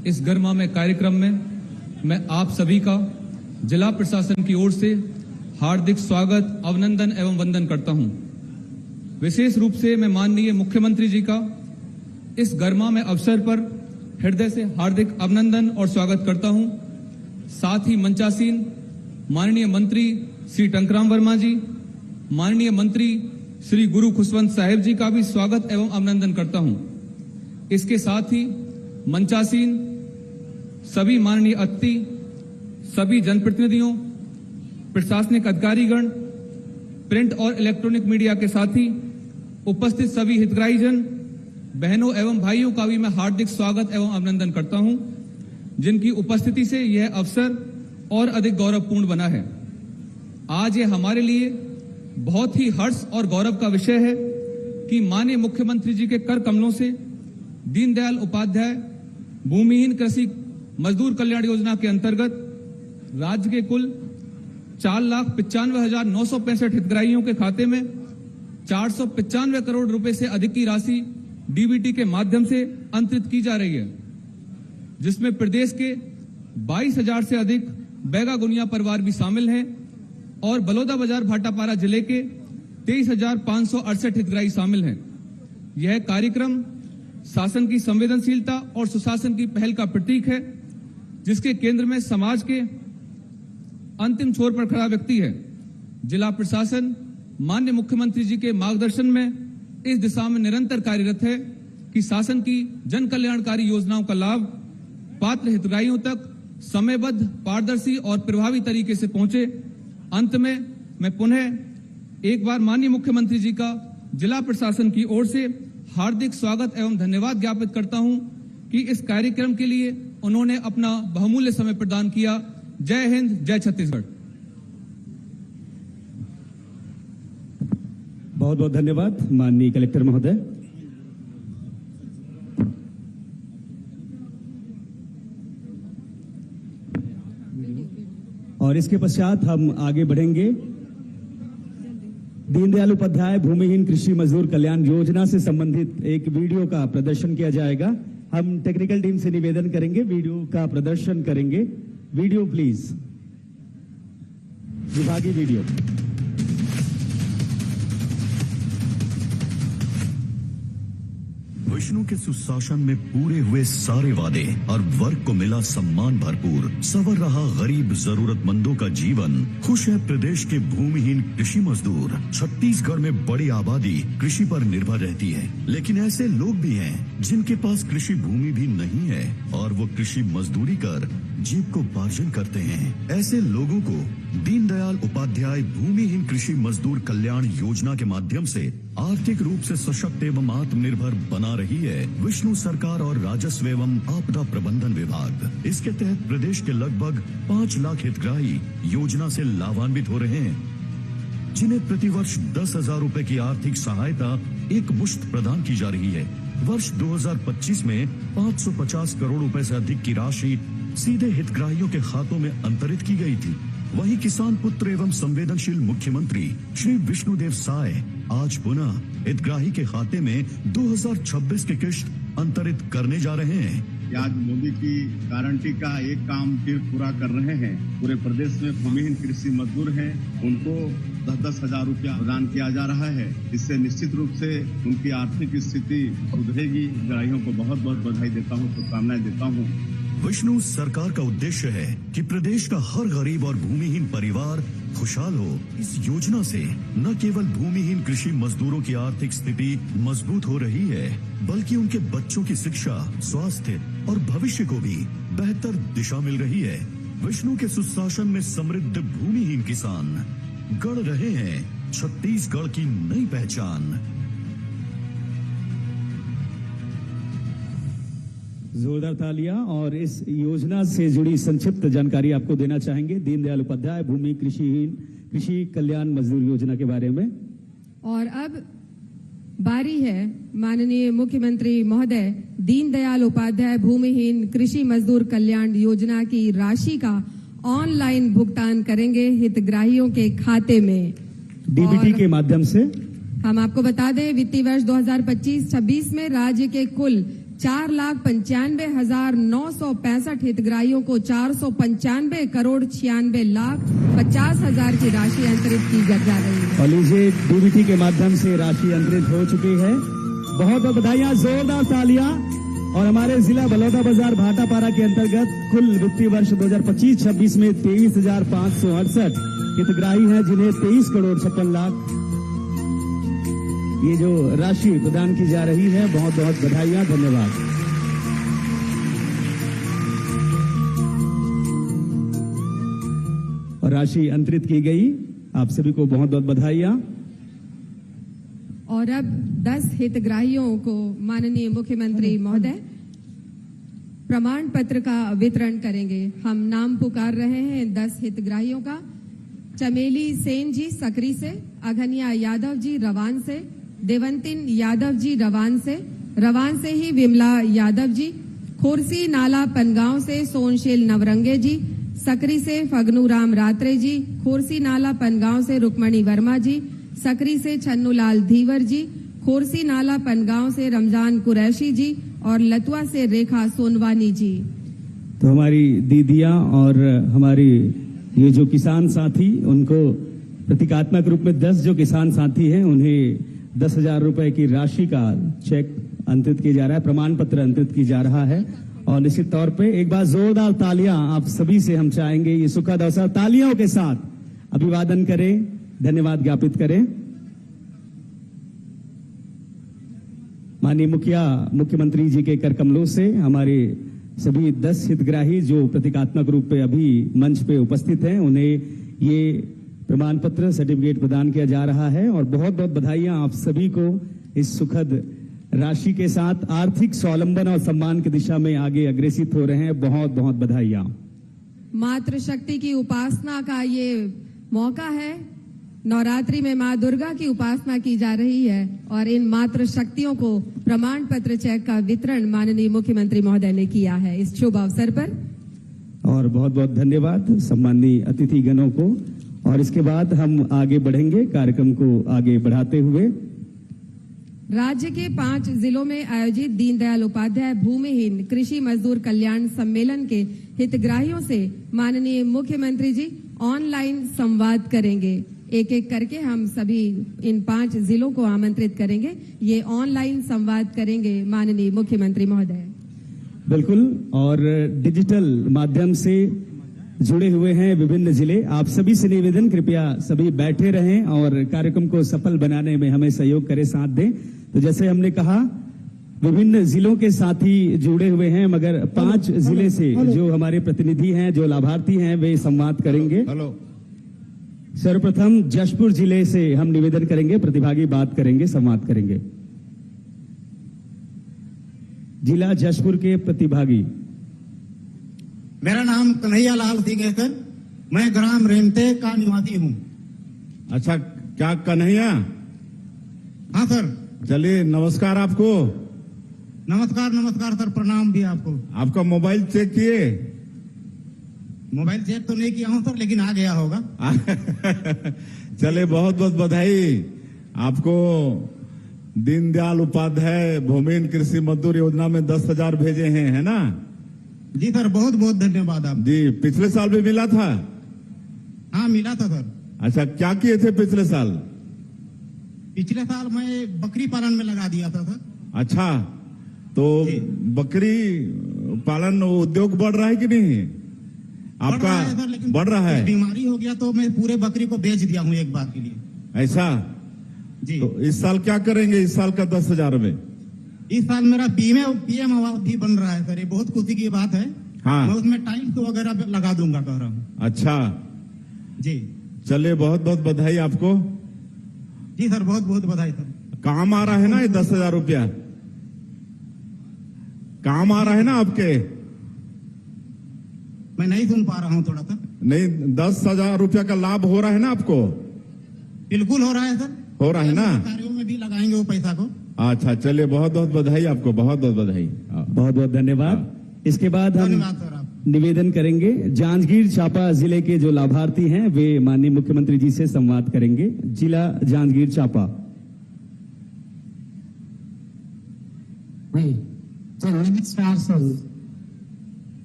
इस गर्मामय कार्यक्रम में मैं आप सभी का जिला प्रशासन की ओर से हार्दिक स्वागत, अभिनंदन एवं वंदन करता हूं। विशेष रूप से मैं माननीय मुख्यमंत्री जी का इस गर्मामय अवसर पर हृदय से हार्दिक अभिनंदन और स्वागत करता हूं। साथ ही मंचासीन माननीय मंत्री श्री टंकराम वर्मा जी, माननीय मंत्री श्री गुरु खुशवंत साहिब जी का भी स्वागत एवं अभिनंदन करता हूं। इसके साथ ही मंचासीन सभी माननीय अतिथि, सभी जनप्रतिनिधियों, प्रशासनिक अधिकारीगण, प्रिंट और इलेक्ट्रॉनिक मीडिया के साथी, उपस्थित सभी हितग्राहीजन, बहनों एवं भाइयों का भी मैं हार्दिक स्वागत एवं अभिनंदन करता हूं, जिनकी उपस्थिति से यह अवसर और अधिक गौरवपूर्ण बना है। आज ये हमारे लिए बहुत ही हर्ष और गौरव का विषय है कि माननीय मुख्यमंत्री जी के कर कमलों से दीनदयाल उपाध्याय भूमिहीन कृषि मजदूर कल्याण योजना के अंतर्गत राज्य के कुल 4,95,965 हितग्राहियों के खाते में 495 करोड़ रुपए से अधिक की राशि डीबीटी के माध्यम से अंतरित की जा रही है, जिसमें प्रदेश के 22,000 से अधिक बैगा गुनिया परिवार भी शामिल हैं और बलौदाबाजार भाटापारा जिले के 23,568 हितग्राही शामिल हैं। यह कार्यक्रम शासन की संवेदनशीलता और सुशासन की पहल का प्रतीक है, जिसके केंद्र में समाज के अंतिम छोर पर खड़ा व्यक्ति है। जिला प्रशासन माननीय मुख्यमंत्री जी के मार्गदर्शन में इस दिशा में निरंतर कार्यरत है कि शासन की जन कल्याणकारी योजनाओं का लाभ पात्र हितग्राहियों तक समयबद्ध, पारदर्शी और प्रभावी तरीके से पहुंचे। अंत में मैं पुनः एक बार माननीय मुख्यमंत्री जी का जिला प्रशासन की ओर से हार्दिक स्वागत एवं धन्यवाद ज्ञापित करता हूं कि इस कार्यक्रम के लिए उन्होंने अपना बहुमूल्य समय प्रदान किया। जय हिंद, जय छत्तीसगढ़। बहुत बहुत धन्यवाद माननीय कलेक्टर महोदय। और इसके पश्चात हम आगे बढ़ेंगे। दीनदयाल उपाध्याय भूमिहीन कृषि मजदूर कल्याण योजना से संबंधित एक वीडियो का प्रदर्शन किया जाएगा। हम टेक्निकल टीम से निवेदन करेंगे, वीडियो का प्रदर्शन करेंगे। वीडियो प्लीज, विभागीय वीडियो। विष्णु के सुशासन में पूरे हुए सारे वादे और वर्ग को मिला सम्मान भरपूर, संवर रहा गरीब जरूरतमंदों का जीवन, खुश है प्रदेश के भूमिहीन कृषि मजदूर। छत्तीसगढ़ में बड़ी आबादी कृषि पर निर्भर रहती है, लेकिन ऐसे लोग भी हैं जिनके पास कृषि भूमि भी नहीं है और वो कृषि मजदूरी कर जीव को पार्जन करते हैं। ऐसे लोगों को दीनदयाल उपाध्याय भूमिहीन कृषि मजदूर कल्याण योजना के माध्यम से आर्थिक रूप से सशक्त एवं आत्मनिर्भर बना रही है विष्णु सरकार और राजस्व एवं आपदा प्रबंधन विभाग। इसके तहत प्रदेश के लगभग 5 लाख हितग्राही योजना से लाभान्वित हो रहे हैं, जिन्हें प्रतिवर्ष 10,000 रूपए की आर्थिक सहायता एक मुश्त प्रदान की जा रही है। वर्ष 2025 में 550 करोड़ रुपए से अधिक की राशि सीधे हितग्राहियों के खातों में अंतरित की गई थी। वहीं किसान पुत्र एवं संवेदनशील मुख्यमंत्री श्री विष्णुदेव साय आज पुनः हितग्राही के खाते में 2026 की किश्त अंतरित करने जा रहे हैं। आज मोदी की गारंटी का एक काम फिर पूरा कर रहे हैं। पूरे प्रदेश में भूमिहीन कृषि मजदूर हैं, उनको 10-10 हजार रुपया प्रदान किया जा रहा है। इससे निश्चित रूप से उनकी आर्थिक स्थिति सुधरेगी। हितग्राहियों को बहुत बहुत बधाई देता हूँ, शुभकामनाएं देता हूँ। विष्णु सरकार का उद्देश्य है कि प्रदेश का हर गरीब और भूमिहीन परिवार खुशहाल हो। इस योजना से न केवल भूमिहीन कृषि मजदूरों की आर्थिक स्थिति मजबूत हो रही है, बल्कि उनके बच्चों की शिक्षा, स्वास्थ्य और भविष्य को भी बेहतर दिशा मिल रही है। विष्णु के सुशासन में समृद्ध भूमिहीन किसान गढ़ रहे हैं छत्तीसगढ़ की नई पहचान। जोरदार तालियां। और इस योजना से जुड़ी संक्षिप्त जानकारी आपको देना चाहेंगे दीनदयाल उपाध्याय भूमि कृषि कल्याण मजदूर योजना के बारे में। और अब बारी है माननीय मुख्यमंत्री महोदय दीनदयाल उपाध्याय भूमिहीन कृषि मजदूर कल्याण योजना की राशि का ऑनलाइन भुगतान करेंगे हितग्राहियों के खाते में डीबीटी के माध्यम से। हम आपको बता दें वित्तीय वर्ष 2025-26 में राज्य के कुल 4,95,965 हितग्राहियों को 495 करोड़ 96 लाख 50 हजार की राशि अंतरित की जा रही है। और लीजिए डीबीटी के माध्यम से राशि अंतरित हो चुकी है। बहुत बहुत बधाइयां, जोरदार तालियां। और हमारे जिला बलौदाबाजार भाटापारा के अंतर्गत कुल वित्तीय वर्ष 2025-26 में 23,568 हितग्राही हैं, जिन्हें 23 करोड़ 56 लाख ये जो राशि प्रदान की जा रही है। बहुत बहुत बधाइयां, धन्यवाद। और राशि अंतरित की गई, आप सभी को बहुत बहुत बधाइयां। और अब 10 हितग्राहियों को माननीय मुख्यमंत्री महोदय प्रमाण पत्र का वितरण करेंगे। हम नाम पुकार रहे हैं 10 हितग्राहियों का। चमेली सेन जी सकरी से, अघनिया यादव जी रवान से, देवंतिन यादव जी रवान से ही विमला यादव जी, खोरसी नाला पनगांव से सोनशील नवरंगे जी, सकरी से फगनू राम रात्रे जी, खोरसी नाला पनगांव से रुक्मणी वर्मा जी, सकरी से छन्नूलाल धीवर जी, खोरसी नाला पनगांव से रमजान कुरैशी जी और लतुआ से रेखा सोनवानी जी। तो हमारी दीदियां और हमारी ये जो किसान साथी, उनको प्रतीकात्मक रूप में 10 जो किसान साथी हैं, उन्हें 10,000 रुपए की राशि का चेक अंतरित किया जा रहा है, प्रमाण पत्र अंतरित किया जा रहा है। और निश्चित तौर पे एक बार जोरदार तालियां आप सभी से हम चाहेंगे, ये सुखद अवसर तालियों के साथ अभिवादन करें, धन्यवाद ज्ञापित करें। माननीय मुख्यमंत्री जी के कर कमलों से हमारे सभी 10 हितग्राही जो प्रतीकात्मक रूप पे अभी मंच पे उपस्थित हैं, उन्हें ये प्रमाण पत्र सर्टिफिकेट प्रदान किया जा रहा है। और बहुत बहुत बधाइयां आप सभी को इस सुखद राशि के साथ आर्थिक स्वावलंबन और सम्मान की दिशा में आगे अग्रसित हो रहे हैं। बहुत बहुत बधाइयां। मातृशक्ति की उपासना का ये मौका है। नवरात्रि में मां दुर्गा की उपासना की जा रही है और इन मातृ शक्तियों को प्रमाण पत्र चेक का वितरण माननीय मुख्यमंत्री महोदय ने किया है। इस शुभ अवसर पर और बहुत बहुत धन्यवाद सम्माननीय अतिथि गणों को। और इसके बाद हम आगे बढ़ेंगे कार्यक्रम को आगे बढ़ाते हुए। राज्य के 5 जिलों में आयोजित दीनदयाल उपाध्याय भूमिहीन कृषि मजदूर कल्याण सम्मेलन के हितग्राहियों से माननीय मुख्यमंत्री जी ऑनलाइन संवाद करेंगे। एक एक करके हम सभी इन 5 जिलों को आमंत्रित करेंगे। ये ऑनलाइन संवाद करेंगे माननीय मुख्यमंत्री महोदय। बिल्कुल। और डिजिटल माध्यम से जुड़े हुए हैं विभिन्न जिले। आप सभी से निवेदन, कृपया सभी बैठे रहें और कार्यक्रम को सफल बनाने में हमें सहयोग करें, साथ दें। तो जैसे हमने कहा विभिन्न जिलों के साथी जुड़े हुए हैं, मगर 5 जिले से जो हमारे प्रतिनिधि हैं, जो लाभार्थी हैं, वे संवाद करेंगे। सर्वप्रथम जशपुर जिले से हम निवेदन करेंगे, प्रतिभागी बात करेंगे, संवाद करेंगे। जिला जशपुर के प्रतिभागी। मेरा नाम कन्हैया लाल सिंह है सर, मैं ग्राम रेमते का निवासी हूँ। अच्छा, क्या कन्हैया? हाँ सर। चलिए, नमस्कार आपको। नमस्कार नमस्कार सर, प्रणाम भी आपको। आपका मोबाइल चेक किए? मोबाइल चेक तो नहीं किया हूँ सर, लेकिन आ गया होगा। चले, बहुत बहुत बधाई आपको। दीनदयाल उपाध्याय भूमिहीन कृषि मजदूर योजना में 10,000 भेजे हैं, है ना? जी सर, बहुत बहुत धन्यवाद आप जी। पिछले साल भी मिला था? हाँ, मिला था सर। अच्छा, क्या किए थे पिछले साल? पिछले साल मैं बकरी पालन में लगा दिया था सर। अच्छा, तो बकरी पालन उद्योग बढ़ रहा है कि नहीं आपका? बढ़ रहा है। बीमारी हो गया तो मैं पूरे बकरी को बेच दिया हूँ एक बार के लिए। ऐसा जी। तो इस साल क्या करेंगे? इस साल का 10,000 में इस साल मेरा पीएम आवास भी बन रहा है सर, ये बहुत खुशी की बात है। हाँ, मैं उसमें टाइल्स वगैरह लगा दूंगा, कह रहा हूँ। अच्छा जी। चलिए, बहुत बहुत बधाई आपको। जी सर, बहुत बहुत बधाई सर। काम आ रहा है ना ये 10,000 रुपया? काम आ रहा है ना आपके? मैं नहीं सुन पा रहा हूँ थोड़ा सा। नहीं, 10,000 रुपया का लाभ हो रहा है ना आपको? बिल्कुल हो रहा है सर। हो रहा है ना? कार्यों में भी लगाएंगे वो पैसा को। अच्छा, चलिए, बहुत बहुत बधाई आपको, बहुत बहुत बधाई। बहुत बहुत धन्यवाद। इसके बाद हम धन्यवाद सर आप। निवेदन करेंगे, जांजगीर चांपा जिले के जो लाभार्थी हैं वे माननीय मुख्यमंत्री जी से संवाद करेंगे। जिला जांजगीर चांपा। नमस्कार सर,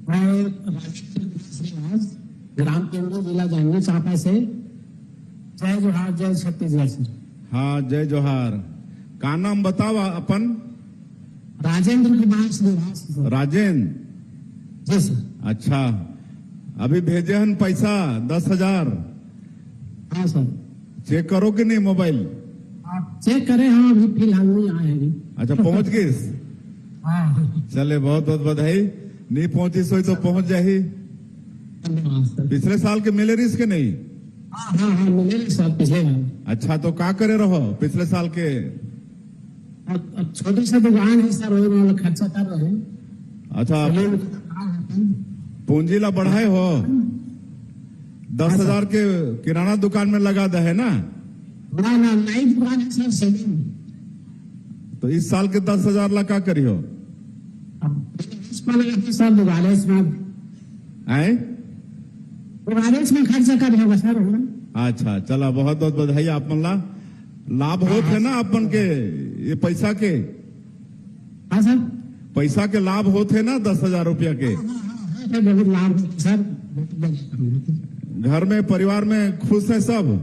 मैं ग्राम केंद्र जिला जांजगीर चांपा से। जय जोहार, जय छत्तीसगढ़ सर। हाँ, जय जोहार। का नाम बताओ अपन? राजेंद्र कुमार श्रीवास। राजेंद्र जी सर। अच्छा, अभी भेजे हन पैसा 10,000? हाँ सर। चेक करो कि नहीं मोबाइल? आप चेक करें? हाँ, अभी फिलहाल नहीं आए हैं। अच्छा, पहुंच गई? हाँ। चले, बहुत बहुत बधाई। नहीं पहुंची सोई तो पहुंच जाही। धन्यवाद सर। पिछले साल के मिले रिस के नहीं? हाँ हाँ हाँ, मिले सर पिछले बार। अच्छा, तो का करे रहो पिछले साल के? अब छोटे से दुकान है सर, वो खर्चा कर रहे हैं। अच्छा, पूंजी ला बढ़ाए हो? 10,000 के किराना दुकान में लगा दे, है ना? ना नई दुकान है सर, सेलिंग। तो इस साल के 10,000 ला का करी हो? सर दुगारेस में खर्चा कर होगा सर। अच्छा, चला, बहुत बहुत बधाई आप मन ला। लाभ होत है ना अपन के ये पैसा के? हाँ सर। पैसा के लाभ होते है ना 10,000 रुपया के? बहुत लाभ सर। घर में परिवार में खुश है सब?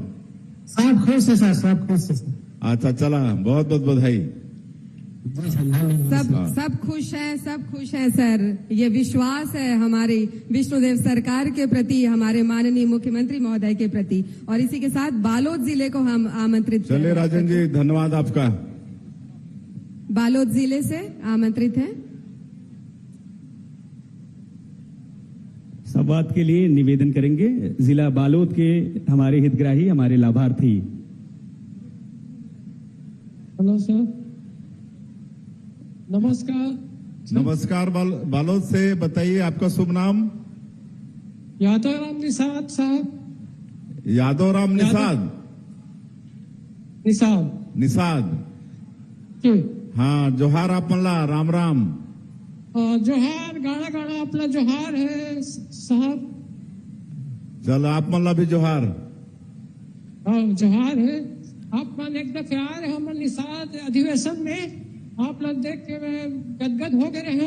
सब खुश है सर, सब खुश है सर। अच्छा, चला, बहुत बहुत बधाई। सब खुश हैं, सब खुश हैं सर। ये विश्वास है हमारी विष्णुदेव सरकार के प्रति, हमारे माननीय मुख्यमंत्री महोदय के प्रति। और इसी के साथ बालोद जिले को हम आमंत्रित कर चलिए राजन जी, धन्यवाद आपका। बालोद जिले से आमंत्रित हैं। संवाद के लिए निवेदन करेंगे जिला बालोद के हमारे हितग्राही, हमारे लाभार्थी। हेलो सर, नमस्कार। नमस्कार, बालोद से बताइए आपका शुभ नाम? यादव राम निषाद साहब। यादव राम निषाद? निसाब निषाद। जी हाँ जोहार आप मल्ला, राम राम। जोहार, गाड़ा गाड़ा अपना जोहार है साहब। चल आप मल्ला भी जोहार। जोहार है। आप मन एक दफे आए रहे हमन निषाद अधिवेशन में, आप लोग देख के मैं गदगद हो गए रहे।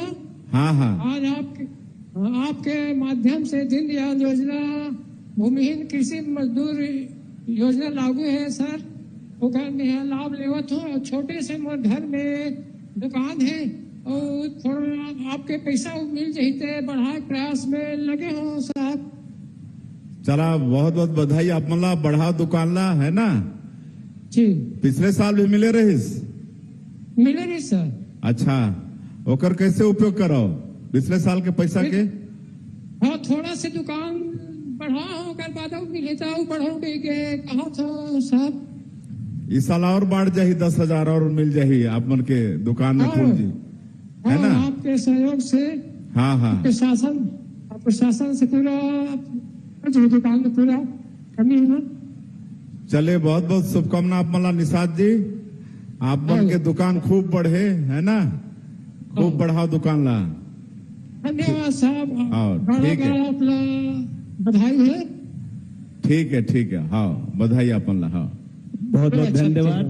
हाँ हाँ आज आपके माध्यम से दीनदयाल योजना, भूमिहीन कृषि मजदूर योजना लागू है सर। ओकर में लाभ लेवत हो। छोटे से मोर घर में दुकान है और थोड़ा आपके पैसा मिल जाते बढ़ाए प्रयास में लगे हो साहब। चला बहुत बहुत बधाई आप मल्ला, बढ़ा दुकान ला है ना। जी पिछले साल भी मिले रहीस। मिले नहीं सर। अच्छा ओकर कैसे उपयोग करो पिछले साल के पैसा के? हाँ थोड़ा से दुकान बढ़ा हो कर बाद मिले तो बढ़ो के कहा था साहब। इस साल और बढ़ जाही 10,000 और मिल जाही आप मन के दुकान में पूंजी है ना। आपके सहयोग से, हाँ हाँ प्रशासन से पूरा दुकान में पूरा कमी है। चले बहुत बहुत शुभकामना आप मल्ला निषाद जी। आप मन के दुकान खूब बढ़े है ना, खूब बढ़ाओ दुकान ला। धन्यवाद साहब। हाँ, ठीक है। अपना बधाई है। ठीक है हाँ बधाई अपन ला। हाँ बहुत बहुत धन्यवाद।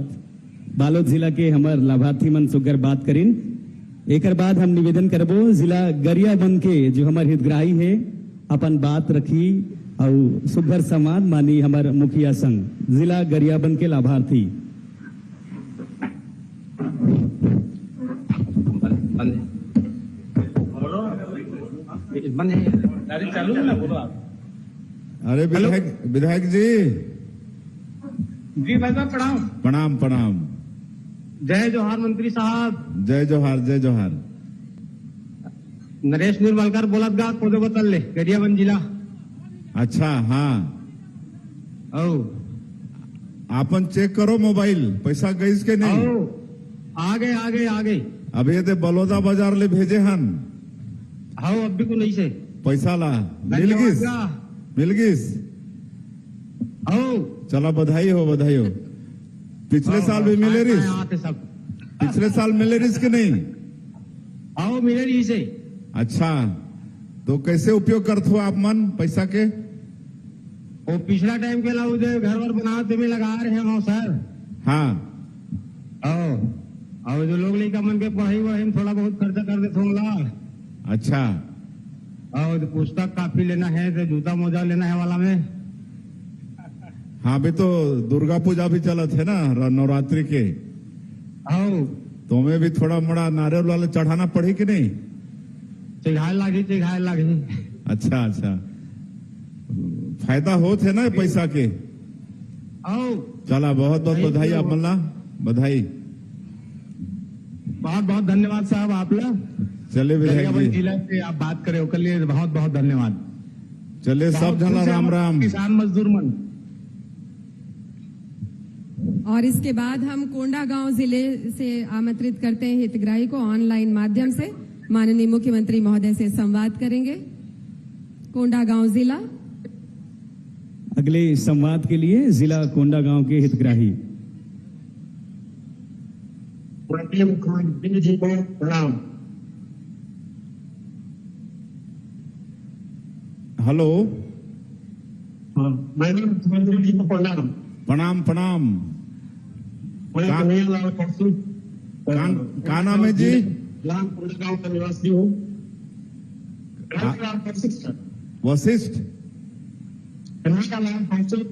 बालोद जिला के हमार लाभार्थी मन सुगर बात करीन। एकर बाद हम निवेदन करबो जिला गरियाबंद के जो हमार हितग्राही है अपन बात रखी और सुगर समाज मानी हमार मुखिया संघ जिला गरियाबंद के लाभार्थी। अरे विधायक जी भाई साहब प्रणाम। प्रणाम प्रणाम। जय जोहार मंत्री साहब। जय जोहार जय जोहार। नरेश निर्मलकर बोलत गा कोदोगतल ले गरियाबंद जिला। अच्छा हाँ ओ आपन चेक करो मोबाइल पैसा गईस के नहीं। ओ आ गए अब ये ते बलौदा बाजार ले भेजे हन। हाँ अब भी को नहीं से पैसा ला मिल गिस। चला बधाई हो पिछले साल भी मिले रिस। पिछले साल मिले रिस के नहीं। आओ मिले रही से। अच्छा तो कैसे उपयोग करते हो आप मन पैसा के? वो पिछला टाइम के लाऊ दे घर वर बनाते में लगा रहे हैं सर। हाँ और जो लोग लड़का मन के पढ़ाई वढ़ाई थोड़ा बहुत खर्चा कर देते होंगे। अच्छा और पुस्तक काफी लेना है तो जूता मोजा लेना है वाला में। हाँ भी तो दुर्गा पूजा भी चलत है ना नवरात्रि के। तुम्हें भी थोड़ा मोड़ा नारियल वाले चढ़ाना पड़ी कि नहीं? चिघाए लागी। अच्छा फायदा होत है ना पैसा के। चला बहुत बहुत बधाई आप मल्ला, बधाई। बहुत बहुत धन्यवाद साहब आप लोग। चले विधायक जिला से आप बात करे उसके लिए बहुत बहुत धन्यवाद। चले सब जना राम राम। किसान मजदूर मन। और इसके बाद हम कोंडागांव जिले से आमंत्रित करते हैं हितग्राही को ऑनलाइन माध्यम से माननीय मुख्यमंत्री महोदय से संवाद करेंगे। कोंडागांव जिला अगले संवाद के लिए जिला कोंडागांव के हितग्राही। मुख्यमंत्री जी को प्रणाम। हेलो मैंने मुख्यमंत्री जी को प्रणाम। प्रणाम। मैं कन्हैयालाल कौशिक का नाम है जी? ग्राम कोंडागांव का निवासी हूँ। वशिष्ठ। कन्हैयालाल कौशिक।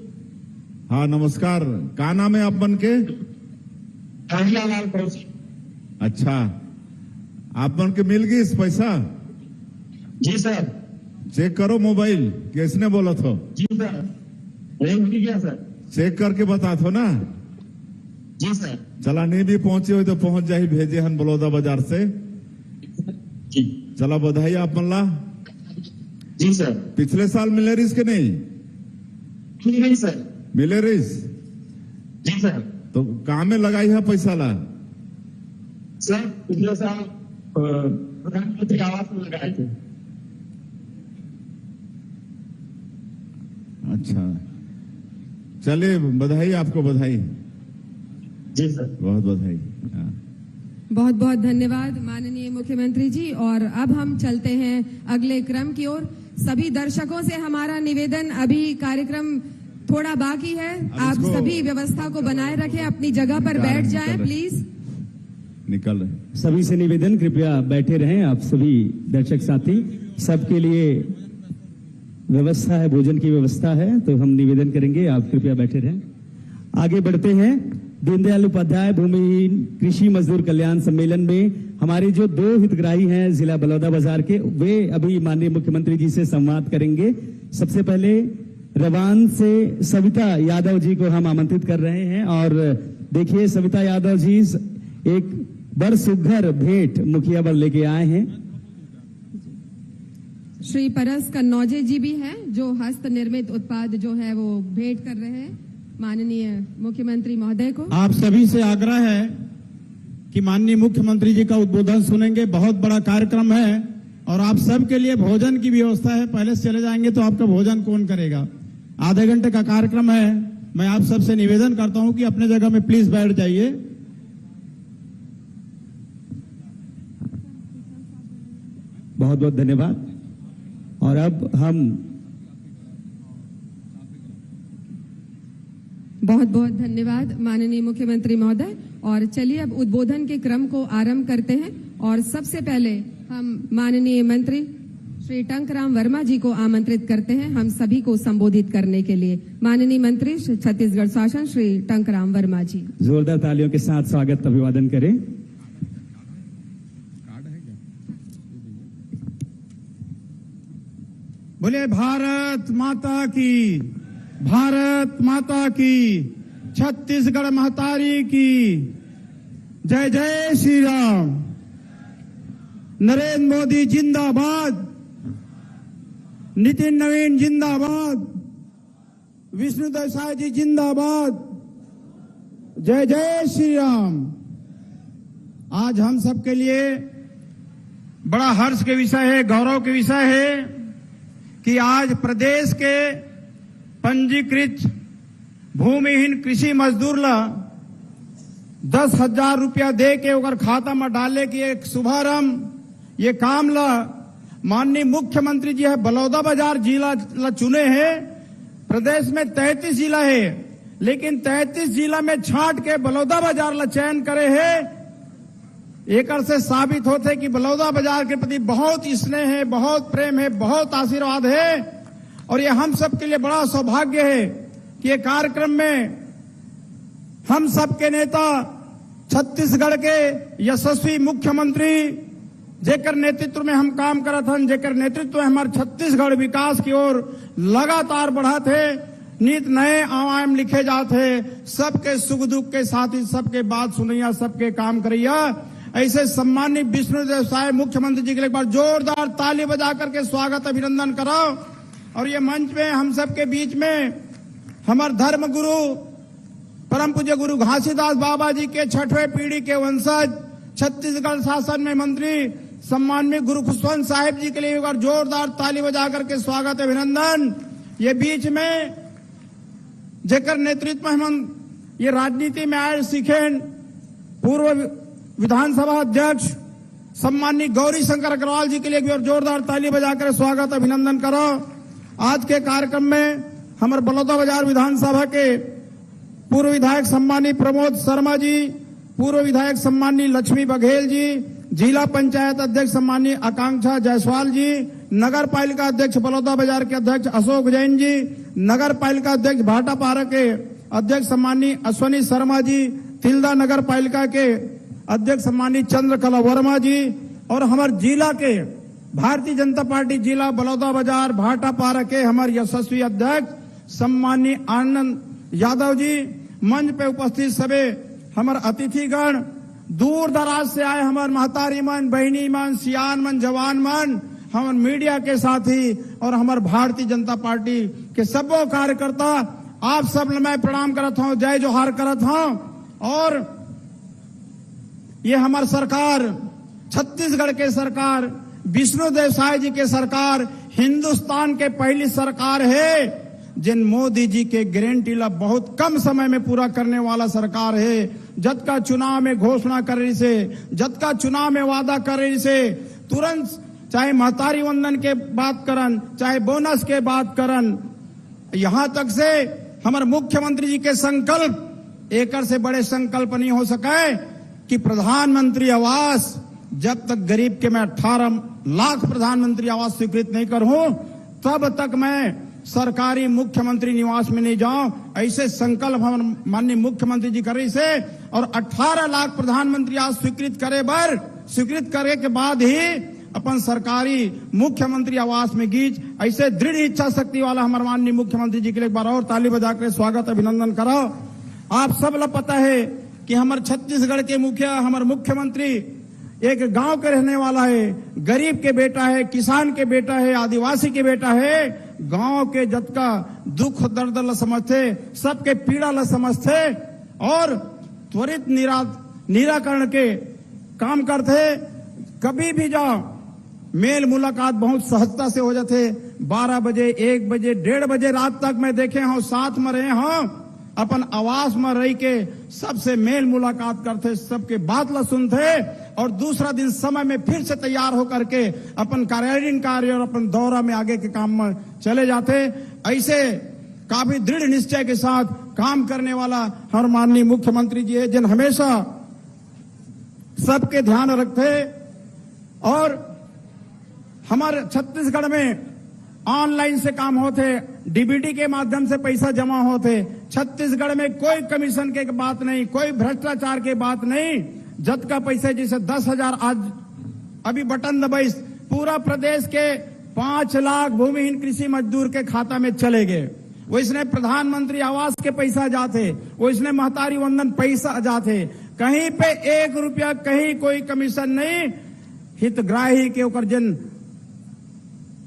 हाँ नमस्कार। का नाम है आप मन के? कन्हैयालाल कौशिक। अच्छा आप मन के मिल गई इस पैसा? जी सर। चेक करो मोबाइल किसने बोला था? जी सर मिल गया सर। चेक करके बता थो ना। जी सर। चला नहीं भी पहुंचे हो तो पहुंच जाही भेजे हन बलौदा बाजार से। जी चला बधाई आप मल्ला। जी सर। पिछले साल मिले रिस के नहीं? नहीं सर। मिले रिस? जी सर। तो कहाँ में लगाई है पैसा ला? सर पिछले साल प्रधानमंत्री आवास में लगाए थे। अच्छा चलिए बधाई आपको बधाई। जी सर। बहुत बधाई। हाँ। बहुत बहुत धन्यवाद माननीय मुख्यमंत्री जी। और अब हम चलते हैं अगले क्रम की ओर। सभी दर्शकों से हमारा निवेदन, अभी कार्यक्रम थोड़ा बाकी है, आप सभी व्यवस्था को बनाए रखें, अपनी जगह पर बैठ जाएं प्लीज। निकल रहे सभी से निवेदन, कृपया बैठे रहें। आप सभी दर्शक साथी, सबके लिए व्यवस्था है, भोजन की व्यवस्था है, तो हम निवेदन करेंगे आप कृपया बैठे रहें। आगे बढ़ते हैं। दीनदयाल उपाध्याय भूमिहीन कृषि मजदूर कल्याण सम्मेलन में हमारे जो 2 हितग्राही हैं जिला बलौदाबाजार के, वे अभी माननीय मुख्यमंत्री जी से संवाद करेंगे। सबसे पहले रवान से सविता यादव जी को हम आमंत्रित कर रहे हैं। और देखिए, सविता यादव जी एक बड़ सुघर भेंट मुखिया बल लेके आए हैं। श्री परस कन्नौजे जी भी हैं, जो हस्त निर्मित उत्पाद जो है वो भेंट कर रहे हैं माननीय मुख्यमंत्री महोदय को। आप सभी से आग्रह है कि माननीय मुख्यमंत्री जी का उद्बोधन सुनेंगे। बहुत बड़ा कार्यक्रम है और आप सबके लिए भोजन की व्यवस्था है। पहले से चले जाएंगे तो आपका भोजन कौन करेगा? आधे घंटे का कार्यक्रम है। मैं आप सबसे निवेदन करता हूं कि अपने जगह में प्लीज बैठ जाइए। बहुत बहुत धन्यवाद। और अब हम बहुत बहुत धन्यवाद माननीय मुख्यमंत्री महोदय। और चलिए अब उद्बोधन के क्रम को आरंभ करते हैं। और सबसे पहले हम माननीय मंत्री श्री टंकराम वर्मा जी को आमंत्रित करते हैं हम सभी को संबोधित करने के लिए। माननीय मंत्री छत्तीसगढ़ शासन श्री टंकराम वर्मा जी, जोरदार तालियों के साथ स्वागत अभिवादन करें। बोले भारत माता की, भारत माता की, छत्तीसगढ़ महतारी की जय। जय श्री राम। नरेंद्र मोदी जिंदाबाद, नितिन नवीन जिंदाबाद, विष्णु देसाई जी जिंदाबाद। जय जय श्री राम। आज हम सबके लिए बड़ा हर्ष के विषय है, गौरव के विषय है कि आज प्रदेश के पंजीकृत भूमिहीन कृषि मजदूर ला 10,000 रुपया दे के ओकर खाता में डाले की एक शुभारंभ ये काम ला माननीय मुख्यमंत्री जी है बलौदाबाजार जिला ला चुने हैं। प्रदेश में 33 जिला है, लेकिन 33 जिला में छांट के बलौदाबाजार ला चयन करे है। एक से साबित होते कि बलौदाबाजार के प्रति बहुत स्नेह है, बहुत प्रेम है, बहुत आशीर्वाद है। और ये हम सब के लिए बड़ा सौभाग्य है कि ये कार्यक्रम में हम सब के नेता, छत्तीसगढ़ के यशस्वी मुख्यमंत्री जेकर नेतृत्व में हम काम करत हन, जेकर नेतृत्व में हमारे छत्तीसगढ़ विकास की ओर लगातार बढ़त है, नित नए आयाम लिखे जाते हैं, सबके सुख दुख के साथ ही सबके बात सुनैया, सबके काम करैया। ऐसे सम्मानित विष्णु देसाई मुख्यमंत्री जी के लिए एक बार जोरदार ताली बजा करके स्वागत अभिनंदन कराओ। और ये मंच में हम सबके बीच में हमारे धर्म गुरु परम पूज्य गुरु घासीदास बाबा जी के 6वें पीढ़ी के वंशज, छत्तीसगढ़ शासन में मंत्री सम्मानित गुरु खुशवंत साहिब जी के लिए एक बार जोरदार ताली बजा करके स्वागत अभिनंदन। ये बीच में जेकर नेतृत्व में हम ये राजनीति में आए सीखे पूर्व विधानसभा अध्यक्ष सम्मानित गौरी शंकर अग्रवाल जी के लिए भी और जोरदार ताली बजाकर स्वागत अभिनंदन करो। आज के कार्यक्रम में हमारे बलौदाबाजार विधानसभा के पूर्व विधायक सम्मानित प्रमोद शर्मा जी, पूर्व विधायक सम्मानित लक्ष्मी बघेल जी, जिला पंचायत अध्यक्ष सम्मानित आकांक्षा जायसवाल जी, नगर पालिका अध्यक्ष बलौदाबाजार के अध्यक्ष अशोक जैन जी, नगर पालिका अध्यक्ष भाटापारा के अध्यक्ष सम्मानित अश्वनी शर्मा जी, तिल्दा नगर पालिका के अध्यक्ष सम्मानित चंद्रकला वर्मा जी, और हमारे जिला के भारतीय जनता पार्टी जिला बलौदाबाजार भाटापारा के हमारे यशस्वी अध्यक्ष सम्मानित आनंद यादव जी, मंच पे उपस्थित सभी हमारे अतिथिगण, दूर दराज से आए हमारे महतारी मन, बहनी मन, सियान मन, जवान मन, हमारे मीडिया के साथी और हमारे भारतीय जनता पार्टी के सबो कार्यकर्ता, आप सब मैं प्रणाम करता हूं, जय जोहार करता हूं। और ये हमारी सरकार, छत्तीसगढ़ के सरकार, विष्णु देसाई जी के सरकार, हिंदुस्तान के पहली सरकार है जिन मोदी जी के गारंटी ला बहुत कम समय में पूरा करने वाला सरकार है, जत का चुनाव में घोषणा कर रही से, जत का चुनाव में वादा कर रही से तुरंत, चाहे महतारी वंदन के बात करन, चाहे बोनस के बात करन, यहां तक से हमारे मुख्यमंत्री जी के संकल्प, एक से बड़े संकल्प नहीं हो सके कि प्रधानमंत्री आवास, जब तक गरीब के मैं 18 लाख प्रधानमंत्री आवास स्वीकृत नहीं करूं तब तक मैं सरकारी मुख्यमंत्री निवास में नहीं जाऊं। ऐसे संकल्प हम माननीय मुख्यमंत्री जी कर रही से, और 18 लाख प्रधानमंत्री आवास स्वीकृत करे के बाद ही अपन सरकारी मुख्यमंत्री आवास में गीच, ऐसे दृढ़ इच्छा शक्ति वाला हमारे माननीय मुख्यमंत्री जी के लिए एक बार और ताली बजाकर स्वागत अभिनंदन करो। आप सब लोग पता है कि हमारे छत्तीसगढ़ के मुखिया, हमारे मुख्यमंत्री एक गांव के रहने वाला है, गरीब के बेटा है, किसान के बेटा है, आदिवासी के बेटा है, गांव के जत का दुख दर्द ल समझते, सबके पीड़ा ल समझते और त्वरित निराकरण के काम करते। कभी भी जाओ मेल मुलाकात बहुत सहजता से हो जाते। 12 बजे, 1 बजे, 1:30 बजे रात तक मैं देखे हूं, साथ में रहे हूं, अपन आवास में रह के सबसे मेल मुलाकात करते, सबके बात ला सुनते और दूसरा दिन समय में फिर से तैयार होकर के अपन कार्यालयीन कार्य और अपन दौरा में आगे के काम में चले जाते। ऐसे काफी दृढ़ निश्चय के साथ काम करने वाला हर माननीय मुख्यमंत्री जी है, जिन हमेशा सबके ध्यान रखते। और हमारे छत्तीसगढ़ में ऑनलाइन से काम होते, डीबीटी के माध्यम से पैसा जमा होते। छत्तीसगढ़ में कोई कमीशन के बात नहीं, कोई भ्रष्टाचार के बात नहीं। जत का पैसा जैसे 10,000 आज अभी बटन दबाई, पूरा प्रदेश के 5 लाख भूमिहीन कृषि मजदूर के खाता में चले गए। वो इसने प्रधानमंत्री आवास के पैसा जाते, वो इसने महतारी वंदन पैसा जाते, कहीं पे 1 रुपया कहीं कोई कमीशन नहीं। हितग्राही के ऊपर जिन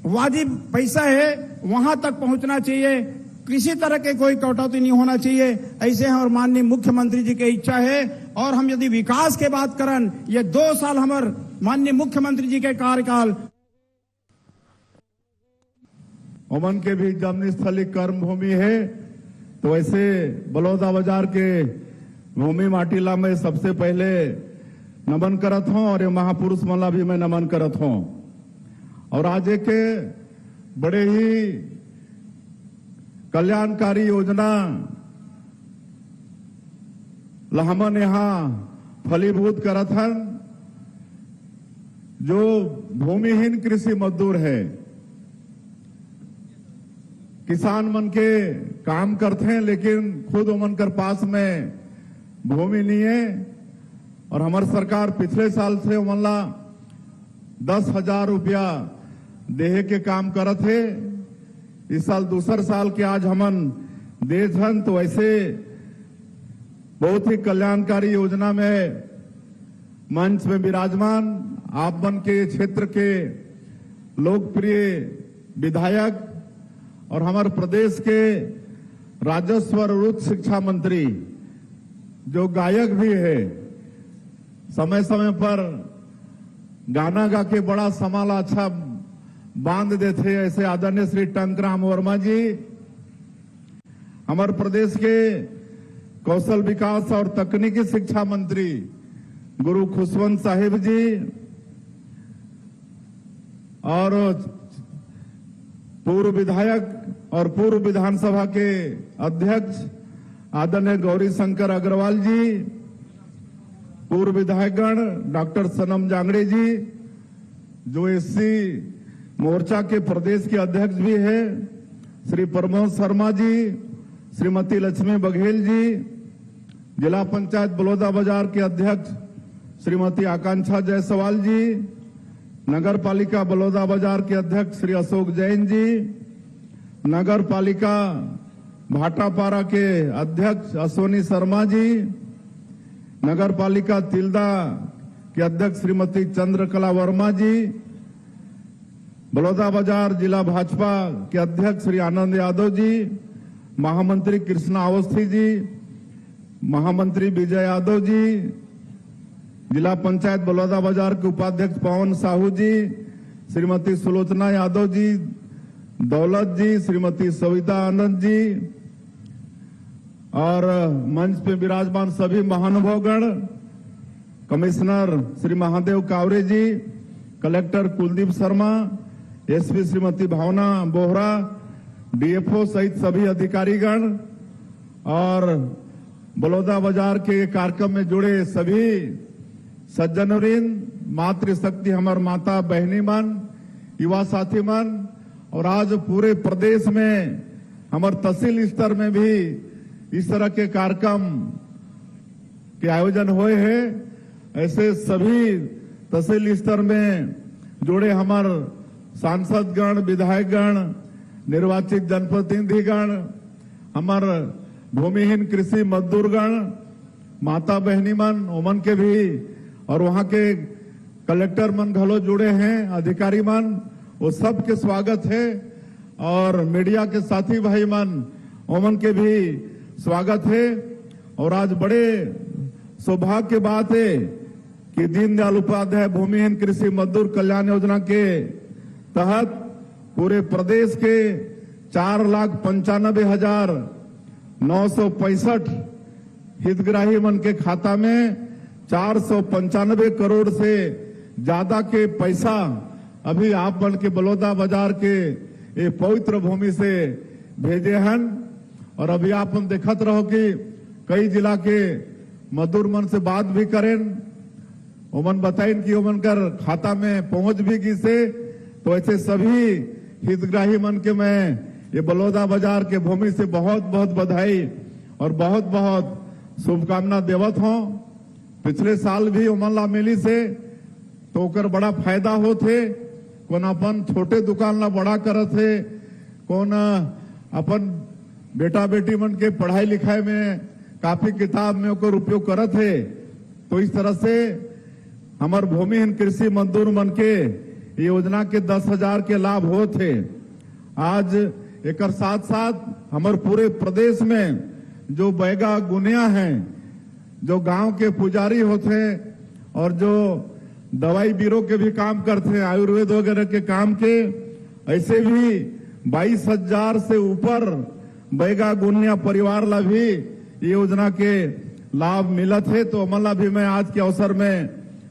वाजिब पैसा है वहां तक पहुंचना चाहिए, किसी तरह के कोई कटौती नहीं होना चाहिए। ऐसे और माननीय मुख्यमंत्री जी की इच्छा है। और हम यदि विकास के बात करन, ये 2 साल हमारे माननीय मुख्यमंत्री जी के कार्यकाल, ओमन के भी जन्मस्थली कर्म भूमि है, तो ऐसे बलौदाबाजार के भूमि माटीला में सबसे पहले नमन करत हूं और ये महापुरुष मला भी मैं नमन करत हूं। और आज एक बड़े ही कल्याणकारी योजना हमन यहाँ फलीभूत करत हन। जो भूमिहीन कृषि मजदूर है, किसान मन के काम करते हैं लेकिन खुद उमन कर पास में भूमि नहीं है। और हमारी सरकार पिछले साल से उमनला 10,000 रुपया देहे के काम करत है। इस साल दूसर साल के आज हमन दे हन। तो ऐसे बहुत ही कल्याणकारी योजना में मंच में विराजमान आप मन के क्षेत्र के लोकप्रिय विधायक और हमारे प्रदेश के राजस्व और उच्च शिक्षा मंत्री जो गायक भी है, समय समय पर गाना गा के बड़ा समाला अच्छा बांध देते, ऐसे आदरणीय श्री टंकराम वर्मा जी, हमारे प्रदेश के कौशल विकास और तकनीकी शिक्षा मंत्री गुरु खुशवंत साहिब जी, और पूर्व विधायक और पूर्व विधानसभा के अध्यक्ष आदरणीय गौरी शंकर अग्रवाल जी, पूर्व विधायकगण डॉक्टर सनम जांगड़े जी जो एससी मोर्चा के प्रदेश के अध्यक्ष भी है, श्री प्रमोद शर्मा जी, श्रीमती लक्ष्मी बघेल जी, जिला पंचायत बलौदाबाजार के अध्यक्ष श्रीमती आकांक्षा जायसवाल जी, नगर पालिका बलौदाबाजार के अध्यक्ष श्री अशोक जैन जी, नगर पालिका भाटापारा के अध्यक्ष अश्वनी शर्मा जी, नगर पालिका तिल्दा के अध्यक्ष श्रीमती चंद्रकला वर्मा जी, बलौदाबाजार जिला भाजपा के अध्यक्ष श्री आनंद यादव जी, महामंत्री कृष्णा अवस्थी जी, महामंत्री विजय यादव जी, जिला पंचायत बलौदाबाजार के उपाध्यक्ष पवन साहू जी, श्रीमती सुलोचना यादव जी, दौलत जी, श्रीमती सविता आनंद जी, और मंच पे विराजमान सभी महानुभावगण, कमिश्नर श्री महादेव कावरे जी, कलेक्टर कुलदीप शर्मा, एसपी श्रीमती भावना बोहरा, डीएफओ सहित सभी अधिकारीगण और बलौदा बाजार के कार्यक्रम में जुड़े सभी सज्जनवृंद, मातृशक्ति हमार माता बहनी मन, युवा साथी मन, और आज पूरे प्रदेश में हमारे तहसील स्तर में भी इस तरह के कार्यक्रम के आयोजन हुए हैं। ऐसे सभी तहसील स्तर में जुड़े हमारे सांसदगण, विधायकगण, निर्वाचित जनप्रतिनिधिगण, हमारे भूमिहीन कृषि मजदूरगण, माता बहनी मन, ओमन के भी, और वहां के कलेक्टर मन घलो जुड़े हैं, अधिकारी मन, वो सब के स्वागत है। और मीडिया के साथी भाई मन, ओमन के भी स्वागत है। और आज बड़े सौभाग्य की बात है कि दीनदयाल उपाध्याय भूमिहीन कृषि मजदूर कल्याण योजना के तहत पूरे प्रदेश के 4,95,965 हितग्राही मन के खाता में 495 करोड़ से ज्यादा के पैसा अभी आप मन के बलौदा बाजार के ये पवित्र भूमि से भेजे हैं। और अभी आप मन देखत रहो कि कई जिला के मजदूर मन से बात भी करें, ओमन बताइन कि ओमन कर खाता में पहुंच भी गई से। तो ऐसे सभी हितग्राही मन के मैं ये बलौदा बाजार के भूमि से बहुत बहुत बधाई और बहुत बहुत शुभकामना देवत हूं। पिछले साल भी ओमन ला मिली से तो ओकर बड़ा फायदा होते। कौन अपन छोटे दुकान ला बड़ा करत है, कौन अपन बेटा बेटी मन के पढ़ाई लिखाई में काफी किताब में ओकर उपयोग करत है। तो इस तरह से हमार भूमिहीन कृषि मजदूर मन के योजना के 10,000 के लाभ होते। आज एक साथ साथ हमारे पूरे प्रदेश में जो बैगा गुनिया हैं, जो गांव के पुजारी होते हैं और जो दवाई बीरो के भी काम करते हैं, आयुर्वेद वगैरह के काम के, ऐसे भी 22,000 से ऊपर बैगा गुनिया परिवार ला भी ये योजना के लाभ मिलत है। तो अमला भी मैं आज के अवसर में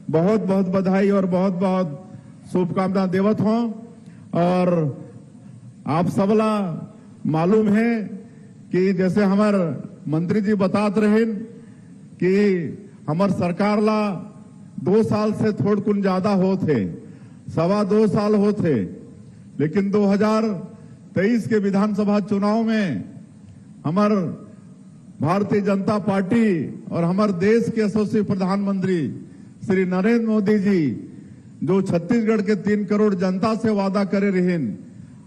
बहुत बहुत बधाई और बहुत बहुत शुभकामना देवत हूं। और आप सबला मालूम है कि जैसे हमारे मंत्री जी बतात रहे कि हमार सरकार ला 2 साल से थोड़ कुन ज्यादा होते, 2.25 साल होते, लेकिन 2023 के विधानसभा चुनाव में हमार भारतीय जनता पार्टी और हमारे देश के यशस्वी प्रधानमंत्री श्री नरेंद्र मोदी जी जो छत्तीसगढ़ के 3 करोड़ जनता से वादा करे रहें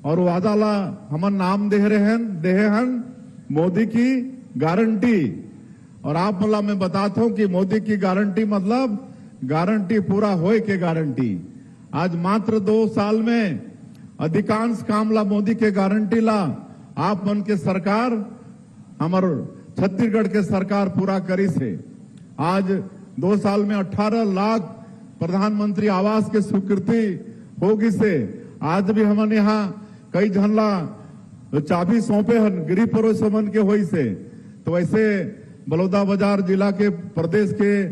और वादा ला हमार नाम दे हैं मोदी की गारंटी। और आप मला मैं बताता हूं कि मोदी की गारंटी मतलब गारंटी पूरा होए के गारंटी। आज मात्र 2 साल में अधिकांश काम ला मोदी के गारंटी ला आप मन के सरकार, हमार छत्तीसगढ़ के सरकार पूरा करी से। आज 2 साल में 18 लाख प्रधानमंत्री आवास के स्वीकृति होगी से। आज भी हमन यहाँ कई झनला चाबी सौंपे हन गृह प्रवेश मन के होई से। तो ऐसे बलौदा बाजार जिला के प्रदेश के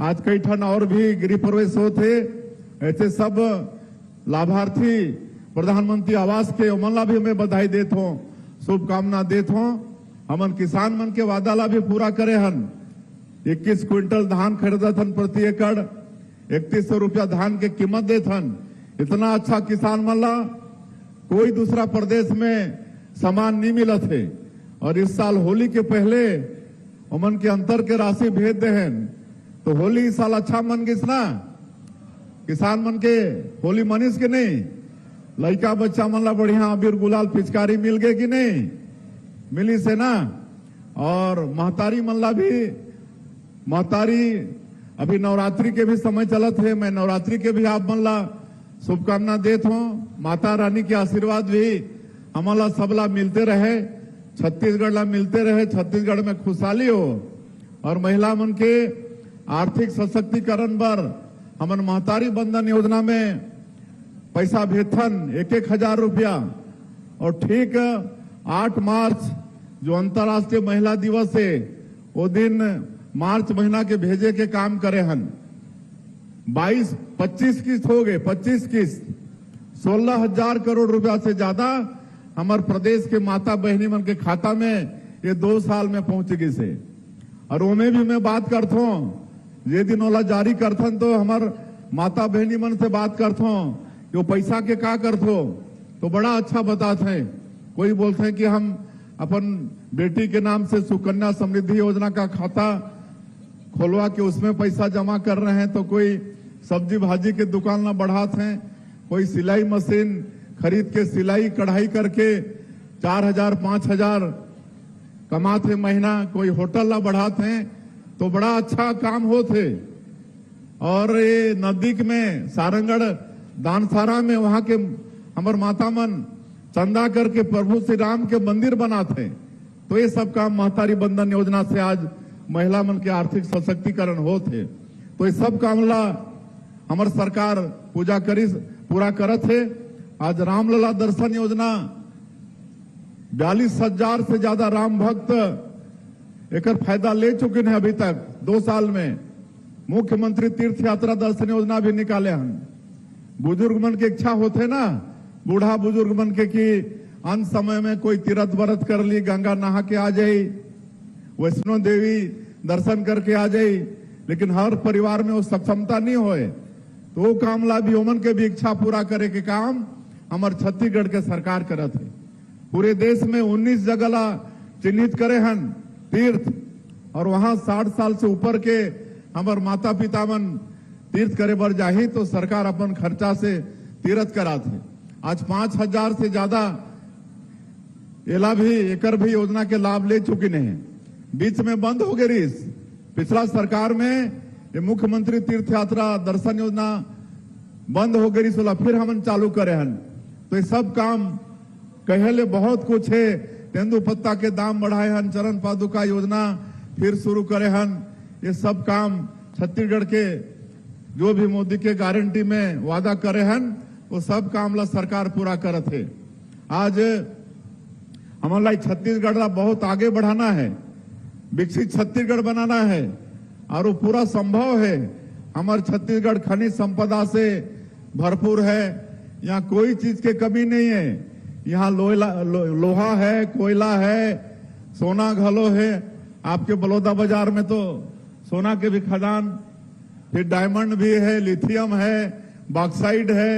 आज कई ठन और भी गृह प्रवेश होते। ऐसे सब लाभार्थी प्रधानमंत्री आवास के उमन भी मैं बधाई देता हूँ, शुभकामना देता हूँ। हमन किसान मन के वादा ला भी पूरा करे हन। 21 क्विंटल धान खरीदत हन प्रति एकड़, 3100 रुपया धान के कीमत देत हन। इतना अच्छा किसान मन ला कोई दूसरा प्रदेश में सामान नहीं मिलत है। और इस साल होली के पहले उमन के अंतर के राशि भेज दे हैं। तो होली इस साल अच्छा मन गिस ना, किसान मन के होली मनीष के नहीं, लड़का बच्चा मन ला बढ़िया अबीर गुलाल पिचकारी मिल गए कि नहीं मिली से ना। और महतारी मन ला भी, महतारी अभी नवरात्रि के भी समय चलत है, मैं नवरात्रि के भी आप मन ला शुभकामना देता हूँ। माता रानी के आशीर्वाद भी हमारा सबला मिलते रहे, छत्तीसगढ़ ला मिलते रहे, छत्तीसगढ़ में खुशहाली हो। और महिला मन के आर्थिक सशक्तिकरण पर हमन महतारी बंधन योजना में पैसा भेजथन 1,000 रुपया। और ठीक 8 मार्च जो अंतर्राष्ट्रीय महिला दिवस है वो दिन मार्च महीना के भेजे के काम करे हन। 25 किस्त हो गए, 25 किस्त 16,000 करोड़ रुपया से ज्यादा हमारे प्रदेश के माता बहनी मन के खाता में ये 2 साल में पहुंच गई से। और ओमे भी मैं बात करता हूं, ये दिन वाला जारी करथन तो हमार माता बहनी मन से बात करता हूं कि वो पैसा के का करथो, तो बड़ा अच्छा बताते हैं। कोई बोलते हैं कि हम अपन बेटी के नाम से सुकन्या समृद्धि योजना का खाता खोलवा के उसमें पैसा जमा कर रहे हैं, तो कोई सब्जी भाजी के दुकान ना बढ़ाते हैं, कोई सिलाई मशीन खरीद के सिलाई कढ़ाई करके 4,000 5,000 कमाते महीना, कोई होटल ला बढ़ाते हैं, तो बड़ा अच्छा काम होते। और ये नजदीक में सारंगढ़ दानसारा में वहां के हमार माता मन चंदा करके प्रभु श्री राम के मंदिर बनाते, तो ये सब काम महतारी बंधन योजना से आज महिला मन के आर्थिक सशक्तिकरण होते। तो ये सब काम ला हमार सरकार पूरा करत है। आज रामलला दर्शन योजना 42,000 से ज्यादा राम भक्त एक फायदा ले चुके हैं अभी तक 2 साल में। मुख्यमंत्री तीर्थ यात्रा दर्शन योजना भी निकाले हैं। बुजुर्ग मन की इच्छा होते ना, बूढ़ा बुजुर्ग मन के कि अंत समय में कोई तीर्थ व्रत कर ली, गंगा नहा के आ जाई, वैष्णो देवी दर्शन करके आ जाई, लेकिन हर परिवार में वो सक्षमता नहीं होए, तो वो काम ला भी ओमन के भी इच्छा पूरा करे के काम हमारे छत्तीसगढ़ के सरकार करत है। पूरे देश में 19 जगह ला चिन्हित करे हन तीर्थ, और वहां 60 साल से ऊपर के हमार माता पिता मन तीर्थ करे बर जाही तो सरकार अपन खर्चा से तीर्थ कराते। आज 5,000 से ज्यादा एकर भी योजना के लाभ ले चुकी नहीं। बीच में बंद हो गई रही पिछला सरकार में, ये मुख्यमंत्री तीर्थ यात्रा दर्शन योजना बंद हो गई, सोला फिर हम चालू करे हन। तो ये सब काम कहले बहुत कुछ है। तेंदु पत्ता के दाम बढ़ाए हन, चरण पादुका योजना फिर शुरू करे हन। ये सब काम छत्तीसगढ़ के जो भी मोदी के गारंटी में वादा करे हन, वो सब काम ला सरकार पूरा करत है। आज हमारा छत्तीसगढ़ ला बहुत आगे बढ़ाना है, विकसित छत्तीसगढ़ बनाना है, और वो पूरा संभव है। हमारे छत्तीसगढ़ खनिज संपदा से भरपूर है, यहाँ कोई चीज की कमी नहीं है। यहाँ लोहा है, कोयला है, सोना घलो है। आपके बलौदा बाजार में तो सोना के भी खदान, फिर डायमंड भी है, लिथियम है, बॉक्साइड है,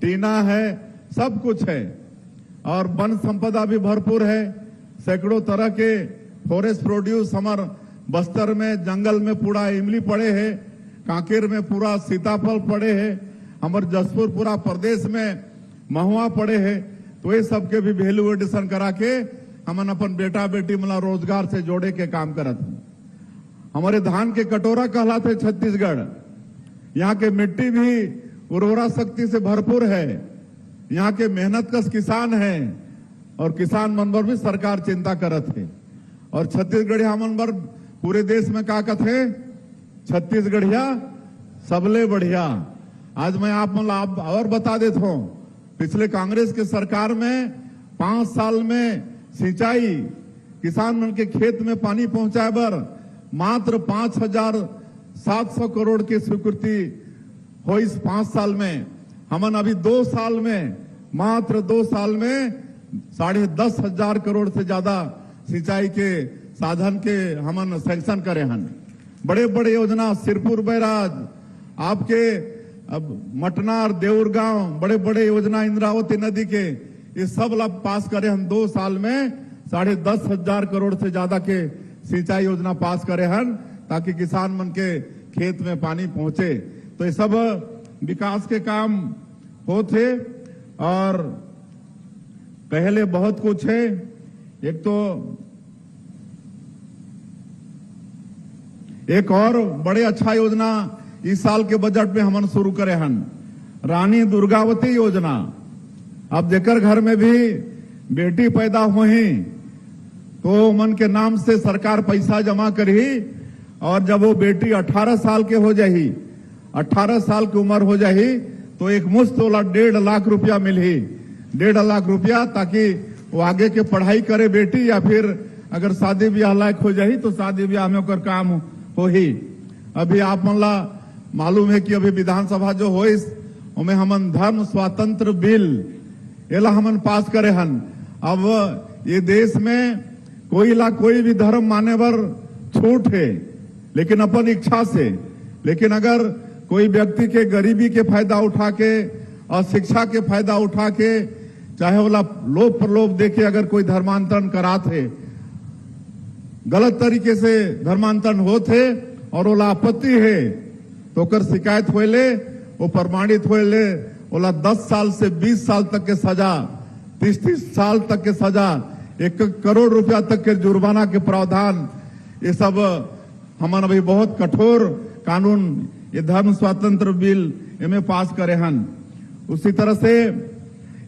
टीना है, सब कुछ है। और वन संपदा भी भरपूर है। सैकड़ों तरह के फॉरेस्ट प्रोड्यूस हमारे बस्तर में जंगल में पूरा इमली पड़े है, कांकेर में पूरा सीताफल पड़े है, हमारे जसपुर पूरा प्रदेश में महुआ पड़े है। तो ये सबके भी वैल्यू एडिशन करा के हमन अपन बेटा बेटी मला रोजगार से जोड़े के काम करत। हमारे धान के कटोरा कहलाते छत्तीसगढ़। यहाँ के मिट्टी भी उर्वरा शक्ति से भरपूर है। यहाँ के मेहनत कश किसान है, और किसान मन पर भी सरकार चिंता करत है। और छत्तीसगढ़िया मन पर पूरे देश में का कहते, छत्तीसगढ़िया सबले बढ़िया। आज मैं आप और बता देता हूँ, पिछले कांग्रेस के सरकार में 5 साल में सिंचाई किसान मन के खेत में पानी पहुंचाए बर मात्र 5,700 करोड़ की स्वीकृति हो। इस 5 साल में हमन अभी 2 साल में, मात्र 2 साल में 10,500 करोड़ से ज्यादा सिंचाई के साधन के हमन सैंक्शन करे हन। बड़े बड़े योजना, सिरपुर बैराज, आपके अब मटनार देउरगांव, बड़े बड़े योजना इंद्रावती नदी के, ये सब लाभ पास करे हम 2 साल में 10,500 करोड़ से ज्यादा के सिंचाई योजना पास करे हन, ताकि किसान मन के खेत में पानी पहुंचे। तो ये सब विकास के काम होते। और पहले बहुत कुछ है। एक तो एक और बड़े अच्छा योजना इस साल के बजट में हमन शुरू करे हन, रानी दुर्गावती योजना। अब जेकर घर में भी बेटी पैदा होही तो मन के नाम से सरकार पैसा जमा करही, और जब वो बेटी 18 साल के हो जाही, 18 साल की उम्र हो जाही, तो एक मुश्त वाला 1.5 लाख रुपया मिलही। 1.5 लाख रुपया, ताकि वो आगे के पढ़ाई करे बेटी, या फिर अगर शादी ब्याह लायक हो जाही तो शादी ब्याह में ओकर काम हो ही। अभी आप मन ला मालूम है कि अभी विधानसभा जो हो उमें हमन धर्म स्वतंत्र बिल एला हमन पास करे हन। अब ये देश में कोई भी धर्म माने बर छूट है, लेकिन अपन इच्छा से। लेकिन अगर कोई व्यक्ति के गरीबी के फायदा उठा के और शिक्षा के फायदा उठा के चाहे वाला लोभ प्रलोभ देके अगर कोई धर्मांतरण कराते, गलत तरीके से धर्मांतरण होते और ओला आपत्ति है तो ओकर शिकायत होले, वो प्रमाणित होले, ओला 10 साल से 20 साल तक के सजा, 30 साल तक के सजा, 1 करोड़ रुपया तक के जुर्माना के प्रावधान, ये सब हमन अभी बहुत कठोर कानून ये धर्म स्वतंत्र बिल इनमें पास करे हन। उसी तरह से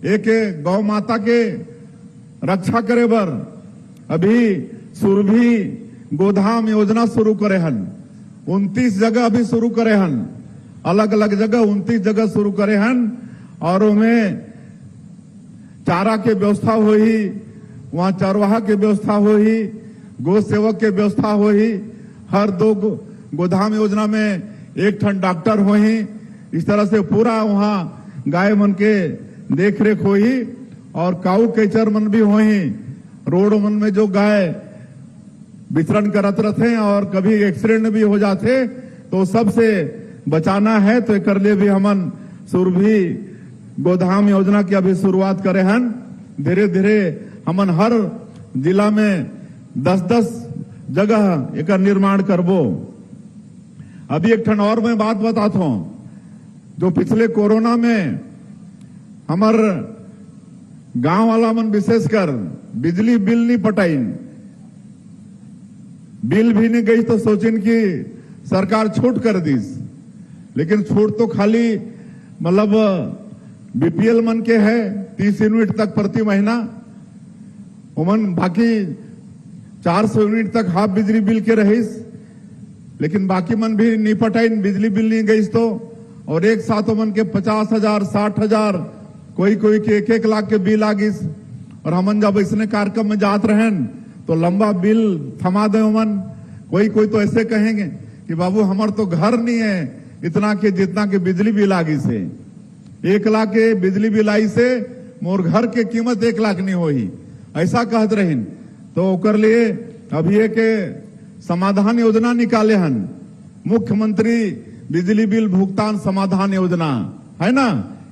एक गौ माता के रक्षा करे बर अभी सुरभि गोधाम योजना शुरू करे हन। 29 जगह अभी शुरू करे हन, अलग अलग जगह 29 जगह शुरू करे हन। और उनमें चारा के व्यवस्था हो ही, वहां चरवाहा के व्यवस्था हो ही, गो सेवक के व्यवस्था हो ही, हर 2 गोधाम योजना में 1 ठन डॉक्टर हो ही। इस तरह से पूरा वहां गाय मन के देख रेख हो ही और काऊ केचर मन भी हो ही। रोड मन में जो गाय विचरण करत रहते और कभी एक्सीडेंट भी हो जाते तो सबसे बचाना है, तो कर लिए भी हमन सुरभि गोधाम योजना की अभी शुरुआत करे हन। धीरे धीरे हमन हर जिला में 10-10 जगह एक निर्माण करबो। अभी एक ठन और मैं बात बताता हूं, जो पिछले कोरोना में हमार गांव वाला मन विशेषकर बिजली बिल नहीं पटाइन, बिल भी नहीं गई तो सोचिन कि सरकार छूट कर दीस। लेकिन छूट तो खाली मतलब बीपीएल मन के है 30 यूनिट तक प्रति महीना, उमन बाकी 400 यूनिट तक हाफ बिजली बिल के रहीस। लेकिन बाकी मन भी नहीं पटाइन, बिजली बिल नहीं गई तो, और एक साथ उमन के 50,000 60,000 कोई के 1-1 लाख के बिल आ गिस। और हमन जब इसने कार्यक्रम में जात रहें तो लंबा बिल थमा दे उमन। कोई तो ऐसे कहेंगे कि बाबू हमार तो घर नहीं है इतना के जितना के बिजली बिल आ गई से, 1 लाख के बिजली बिल आई से मोर घर के कीमत 1 लाख नहीं होही, ऐसा कहत रहीन। तो ओकर लिए अभी एक समाधान योजना निकाले हन, मुख्यमंत्री बिजली बिल भुगतान समाधान योजना है ना,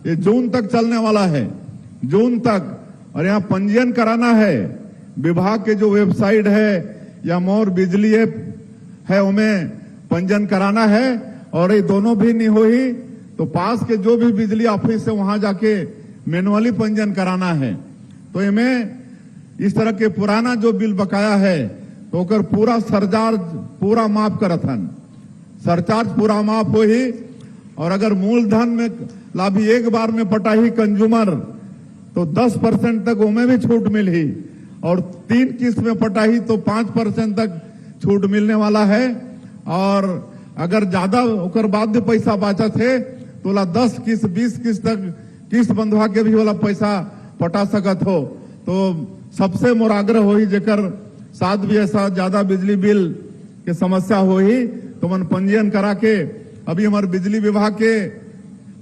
ये जून तक चलने वाला है, जून तक। और यहाँ पंजीयन कराना है, विभाग के जो वेबसाइट है या मोर बिजली ऐप है उनमें पंजीयन कराना है। और ये दोनों भी नहीं हो ही तो पास के जो भी बिजली ऑफिस है वहां जाके मैनुअली पंजीयन कराना है। तो इनमें इस तरह के पुराना जो बिल बकाया है तो ओकर पूरा सरचार्ज पूरा माफ करत हन, सरचार्ज पूरा माफ हो ही। और अगर मूलधन में लाभी एक बार में पटाही कंज्यूमर तो 10% तक उनमें भी छूट मिली, और 3 किस्त में पटाही तो 5% तक छूट मिलने वाला है। और अगर ज्यादा ओकर बाद पैसा बचत है तो 10 किस्त 20 किस्त तक किस्त बंधवा के भी वाला पैसा पटा सकत हो। तो सबसे मोर आग्रह हो ही जेकर साथ भी ऐसा ज्यादा बिजली बिल के समस्या हो ही तो मन पंजीयन करा के, अभी हमारे बिजली विभाग के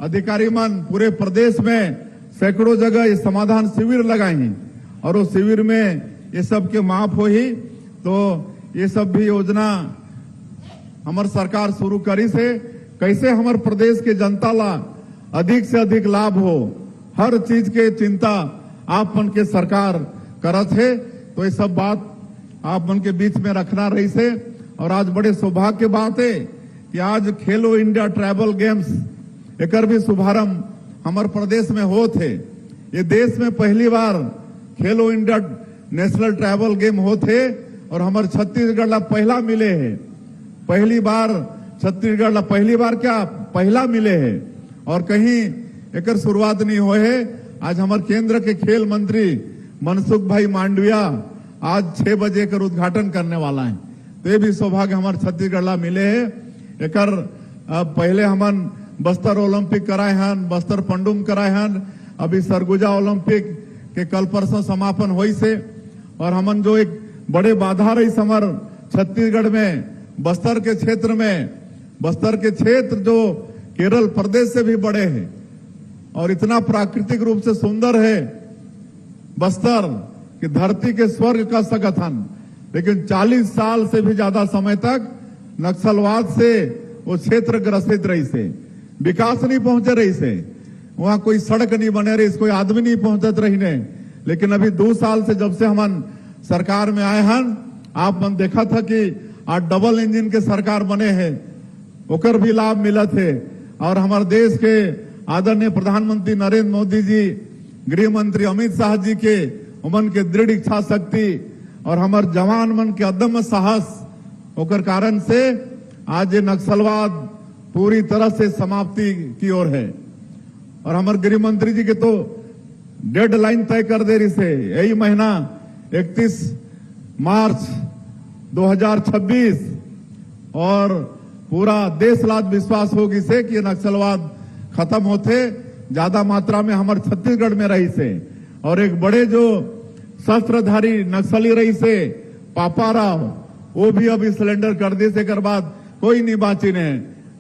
अधिकारी मन पूरे प्रदेश में सैकड़ों जगह ये समाधान शिविर लगाई और उस शिविर में ये सब के माफ हो ही। तो ये सब भी योजना हमार सरकार शुरू करी से कैसे हमारे प्रदेश के जनता ला अधिक से अधिक लाभ हो, हर चीज के चिंता आप मन के सरकार करत है। तो ये सब बात आप मन के बीच में रखना रही से। और आज बड़े सौभाग्य की बात है कि आज खेलो इंडिया ट्राइबल गेम्स एक भी शुभारंभ हमारे प्रदेश में हो थे। ये देश में पहली बार खेलो इंडिया नेशनल ट्राइबल गेम हो थे और हमारे छत्तीसगढ़ ला पहला मिले है, पहली बार छत्तीसगढ़ ला पहली बार क्या पहला मिले है, और कहीं एक शुरुआत नहीं हुए है। आज हमारे केंद्र के खेल मंत्री मनसुख भाई मांडविया आज 6 बजे का उद्घाटन करने वाला है। तो ये भी सौभाग्य हमारे छत्तीसगढ़ ला मिले है। एक पहले हमन बस्तर ओलंपिक कराए हन, बस्तर पंडुम कराए हन, अभी सरगुजा ओलंपिक के कल परसों समापन हुई से। और हमन जो एक बड़े बाधा रही समर छत्तीसगढ़ में, बस्तर के क्षेत्र में, बस्तर के क्षेत्र जो केरल प्रदेश से भी बड़े हैं और इतना प्राकृतिक रूप से सुंदर है बस्तर कि धरती के स्वर्ग का संगठन, लेकिन 40 साल से भी ज्यादा समय तक नक्सलवाद से वो क्षेत्र ग्रसित रही से, विकास नहीं पहुंचे रही से, वहां कोई सड़क नहीं बने रही, कोई आदमी नहीं पहुंचत रही ने। लेकिन अभी 2 साल से जब से हम सरकार में आए हैं, आप मन देखा था कि आज डबल इंजन के सरकार बने हैं, ओकर भी लाभ मिला थे। और हमारे देश के आदरणीय प्रधानमंत्री नरेंद्र मोदी जी, गृह मंत्री अमित शाह जी के उमन के दृढ़ इच्छा शक्ति और हमारे जवान मन के अदम्य साहस होकर कारण से आज ये नक्सलवाद पूरी तरह से समाप्ति की ओर है। और हमारे गृह मंत्री जी के तो डेडलाइन तय कर दे रही से, यही महीना 31 मार्च 2026 और पूरा देश लाद विश्वास होगी से कि नक्सलवाद खत्म होते ज्यादा मात्रा में हमारे छत्तीसगढ़ में रही से। और एक बड़े जो शस्त्रधारी नक्सली रही से पापा राव, वो भी अभी सिलेंडर कर दी से कर बाद कोई नहीं बाची ने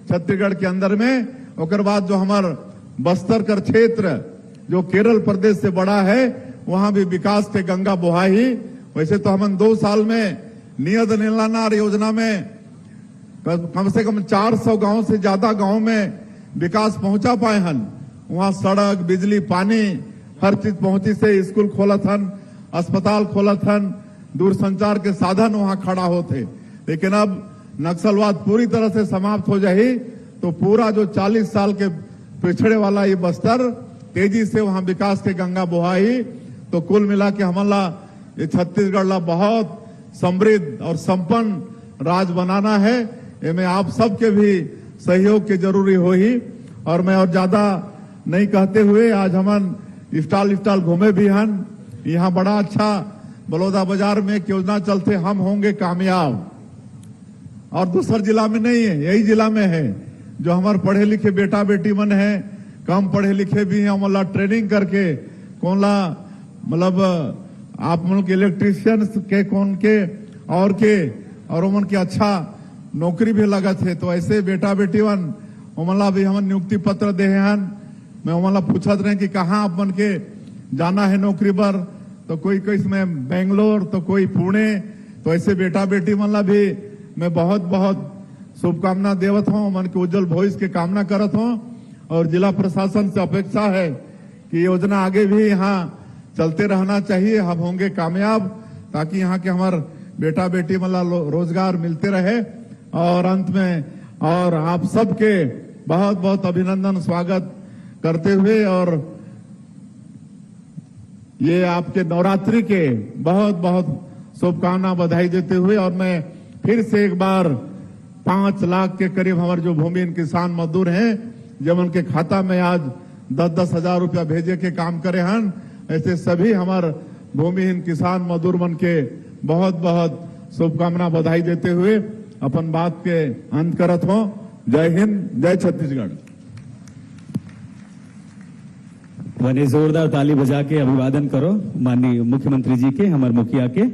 छत्तीसगढ़ के अंदर में। और बाद जो हमार बस्तर कर क्षेत्र जो केरल प्रदेश से बड़ा है, वहां भी विकास के गंगा बहाई। वैसे तो हम 2 साल में नियत नीलानार योजना में कम से कम 400 गांव से ज्यादा गांव में विकास पहुंचा पाए हन। वहां सड़क, बिजली, पानी हर चीज पहुंची से, स्कूल खोलत हन, अस्पताल खोलत हन, दूरसंचार के साधन वहां खड़ा होते। लेकिन अब नक्सलवाद पूरी तरह से समाप्त हो जाए तो पूरा जो 40 साल के पिछड़े वाला ये बस्तर तेजी से वहां विकास के गंगा बहाई। तो कुल मिला के हमारा ये छत्तीसगढ़ ला बहुत समृद्ध और संपन्न राज बनाना है। इसमें आप सबके भी सहयोग के जरूरी हो ही। और मैं और ज्यादा नहीं कहते हुए आज हम स्टॉल घूमे भी हन। यहाँ बड़ा अच्छा बलौदा बाजार में एक योजना चलते हम होंगे कामयाब, और दूसर जिला में नहीं है, यही जिला में है। जो हमारे पढ़े लिखे बेटा बेटी मन है, कम पढ़े लिखे भी हैं, मतलब ट्रेनिंग करके कौन ला मतलब आप मन के इलेक्ट्रीशियन के कौन के और उमन के अच्छा नौकरी भी लगा थे। तो ऐसे बेटा बेटी मन उमला भी हम नियुक्ति पत्र दे हन। मैं उमला पूछत रहे कि कहाँ आप मन के जाना है नौकरी पर, तो कोई इसमें बेंगलोर, तो कोई पुणे। तो ऐसे बेटा बेटी मनला भी मैं बहुत बहुत शुभकामना देवत हूँ, मन के उज्जवल भविष्य की कामना करत हूँ। और जिला प्रशासन से अपेक्षा है कि योजना आगे भी यहाँ चलते रहना चाहिए, हम होंगे कामयाब, ताकि यहाँ के हमारे बेटा बेटी मला रोजगार मिलते रहे। और अंत में और आप सबके बहुत बहुत अभिनंदन स्वागत करते हुए और ये आपके नवरात्रि के बहुत बहुत शुभकामना बधाई देते हुए, और मैं फिर से एक बार 5 लाख के करीब हमारे जो भूमिहीन किसान मजदूर हैं, जब उनके खाता में आज 10-10 हजार रुपया भेजे के काम करे हन, ऐसे सभी हमारे भूमिहीन किसान मजदूर मन के बहुत बहुत शुभकामना बधाई देते हुए अपन बात के अंत करत हो। जय हिंद, जय छत्तीसगढ़। वने जोरदार ताली बजा के अभिवादन करो माननीय मुख्यमंत्री जी के, हमारे मुखिया के।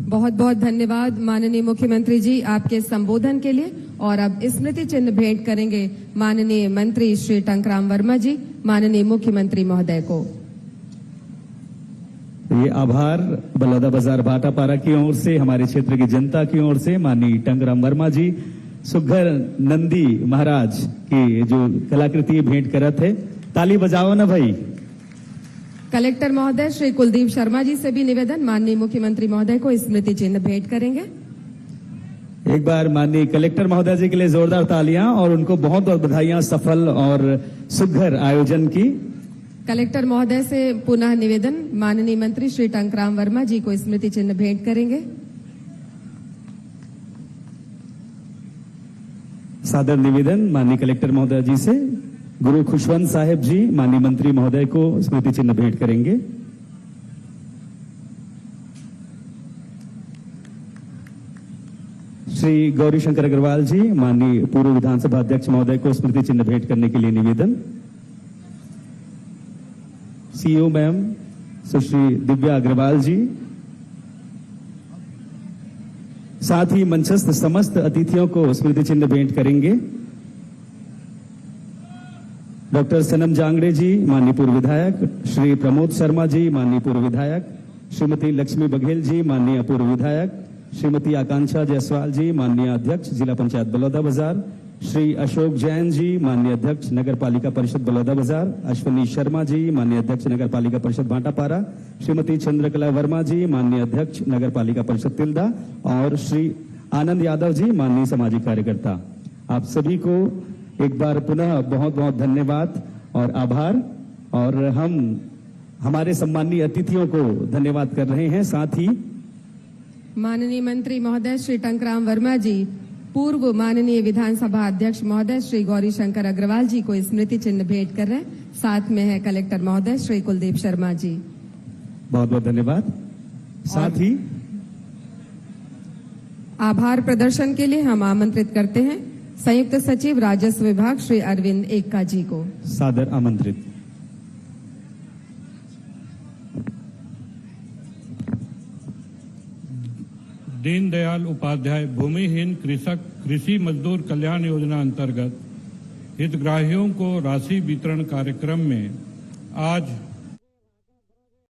बहुत बहुत धन्यवाद माननीय मुख्यमंत्री जी आपके संबोधन के लिए। और अब स्मृति चिन्ह भेंट करेंगे माननीय मंत्री श्री टंकराम वर्मा जी माननीय मुख्यमंत्री महोदय को। ये आभार बलौदा बाजार भाटापारा की ओर से, हमारे क्षेत्र की जनता की ओर से माननीय टंकराम वर्मा जी सुघर नंदी महाराज की जो कलाकृति भेंट करत है। ताली बजाओ ना भाई। कलेक्टर महोदय श्री कुलदीप शर्मा जी से भी निवेदन, माननीय मुख्यमंत्री महोदय को स्मृति चिन्ह भेंट करेंगे। एक बार माननीय कलेक्टर महोदय जी के लिए जोरदार तालियां और उनको बहुत बहुत बधाइयां सफल और सुघर आयोजन की। कलेक्टर महोदय से पुनः निवेदन, माननीय मंत्री श्री टंकराम वर्मा जी को स्मृति चिन्ह भेंट करेंगे। सादर निवेदन माननीय कलेक्टर महोदय जी से, गुरु खुशवंत साहिब जी माननीय मंत्री महोदय को स्मृति चिन्ह भेंट करेंगे। श्री गौरी शंकर अग्रवाल जी माननीय पूर्व विधानसभा अध्यक्ष महोदय को स्मृति चिन्ह भेंट करने के लिए निवेदन। सीईओ मैम सुश्री दिव्या अग्रवाल जी, साथ ही मंचस्थ समस्त अतिथियों को स्मृति चिन्ह भेंट करेंगे। डॉक्टर सनम जांगड़े जी माननीय पूर्व विधायक, श्री प्रमोद शर्मा जी माननीय पूर्व विधायक, श्रीमती लक्ष्मी बघेल जी माननीय पूर्व विधायक, श्रीमती आकांक्षा जायसवाल जी माननीय अध्यक्ष जिला पंचायत बलौदाबाजार, श्री अशोक जैन जी माननीय अध्यक्ष नगर पालिका परिषद बलौदाबाजार, अश्विनी शर्मा जी माननीय अध्यक्ष नगर पालिका परिषद भाटापारा, श्रीमती चंद्रकला वर्मा जी माननीय अध्यक्ष नगर पालिका परिषद तिल्दा और श्री आनंद यादव जी माननीय सामाजिक कार्यकर्ता। आप सभी को एक बार पुनः बहुत बहुत धन्यवाद और आभार, और हम हमारे सम्माननीय अतिथियों को धन्यवाद कर रहे हैं। साथ ही माननीय मंत्री महोदय श्री टंकराम वर्मा जी, पूर्व माननीय विधानसभा अध्यक्ष महोदय श्री गौरी शंकर अग्रवाल जी को स्मृति चिन्ह भेंट कर रहे हैं। साथ में है कलेक्टर महोदय श्री कुलदीप शर्मा जी। बहुत बहुत धन्यवाद। साथ ही आभार प्रदर्शन के लिए हम आमंत्रित करते हैं संयुक्त सचिव राजस्व विभाग श्री अरविंद एक्का जी को। सादर आमंत्रित। दीनदयाल उपाध्याय भूमिहीन कृषि मजदूर कल्याण योजना अंतर्गत हितग्राहियों को राशि वितरण कार्यक्रम में आज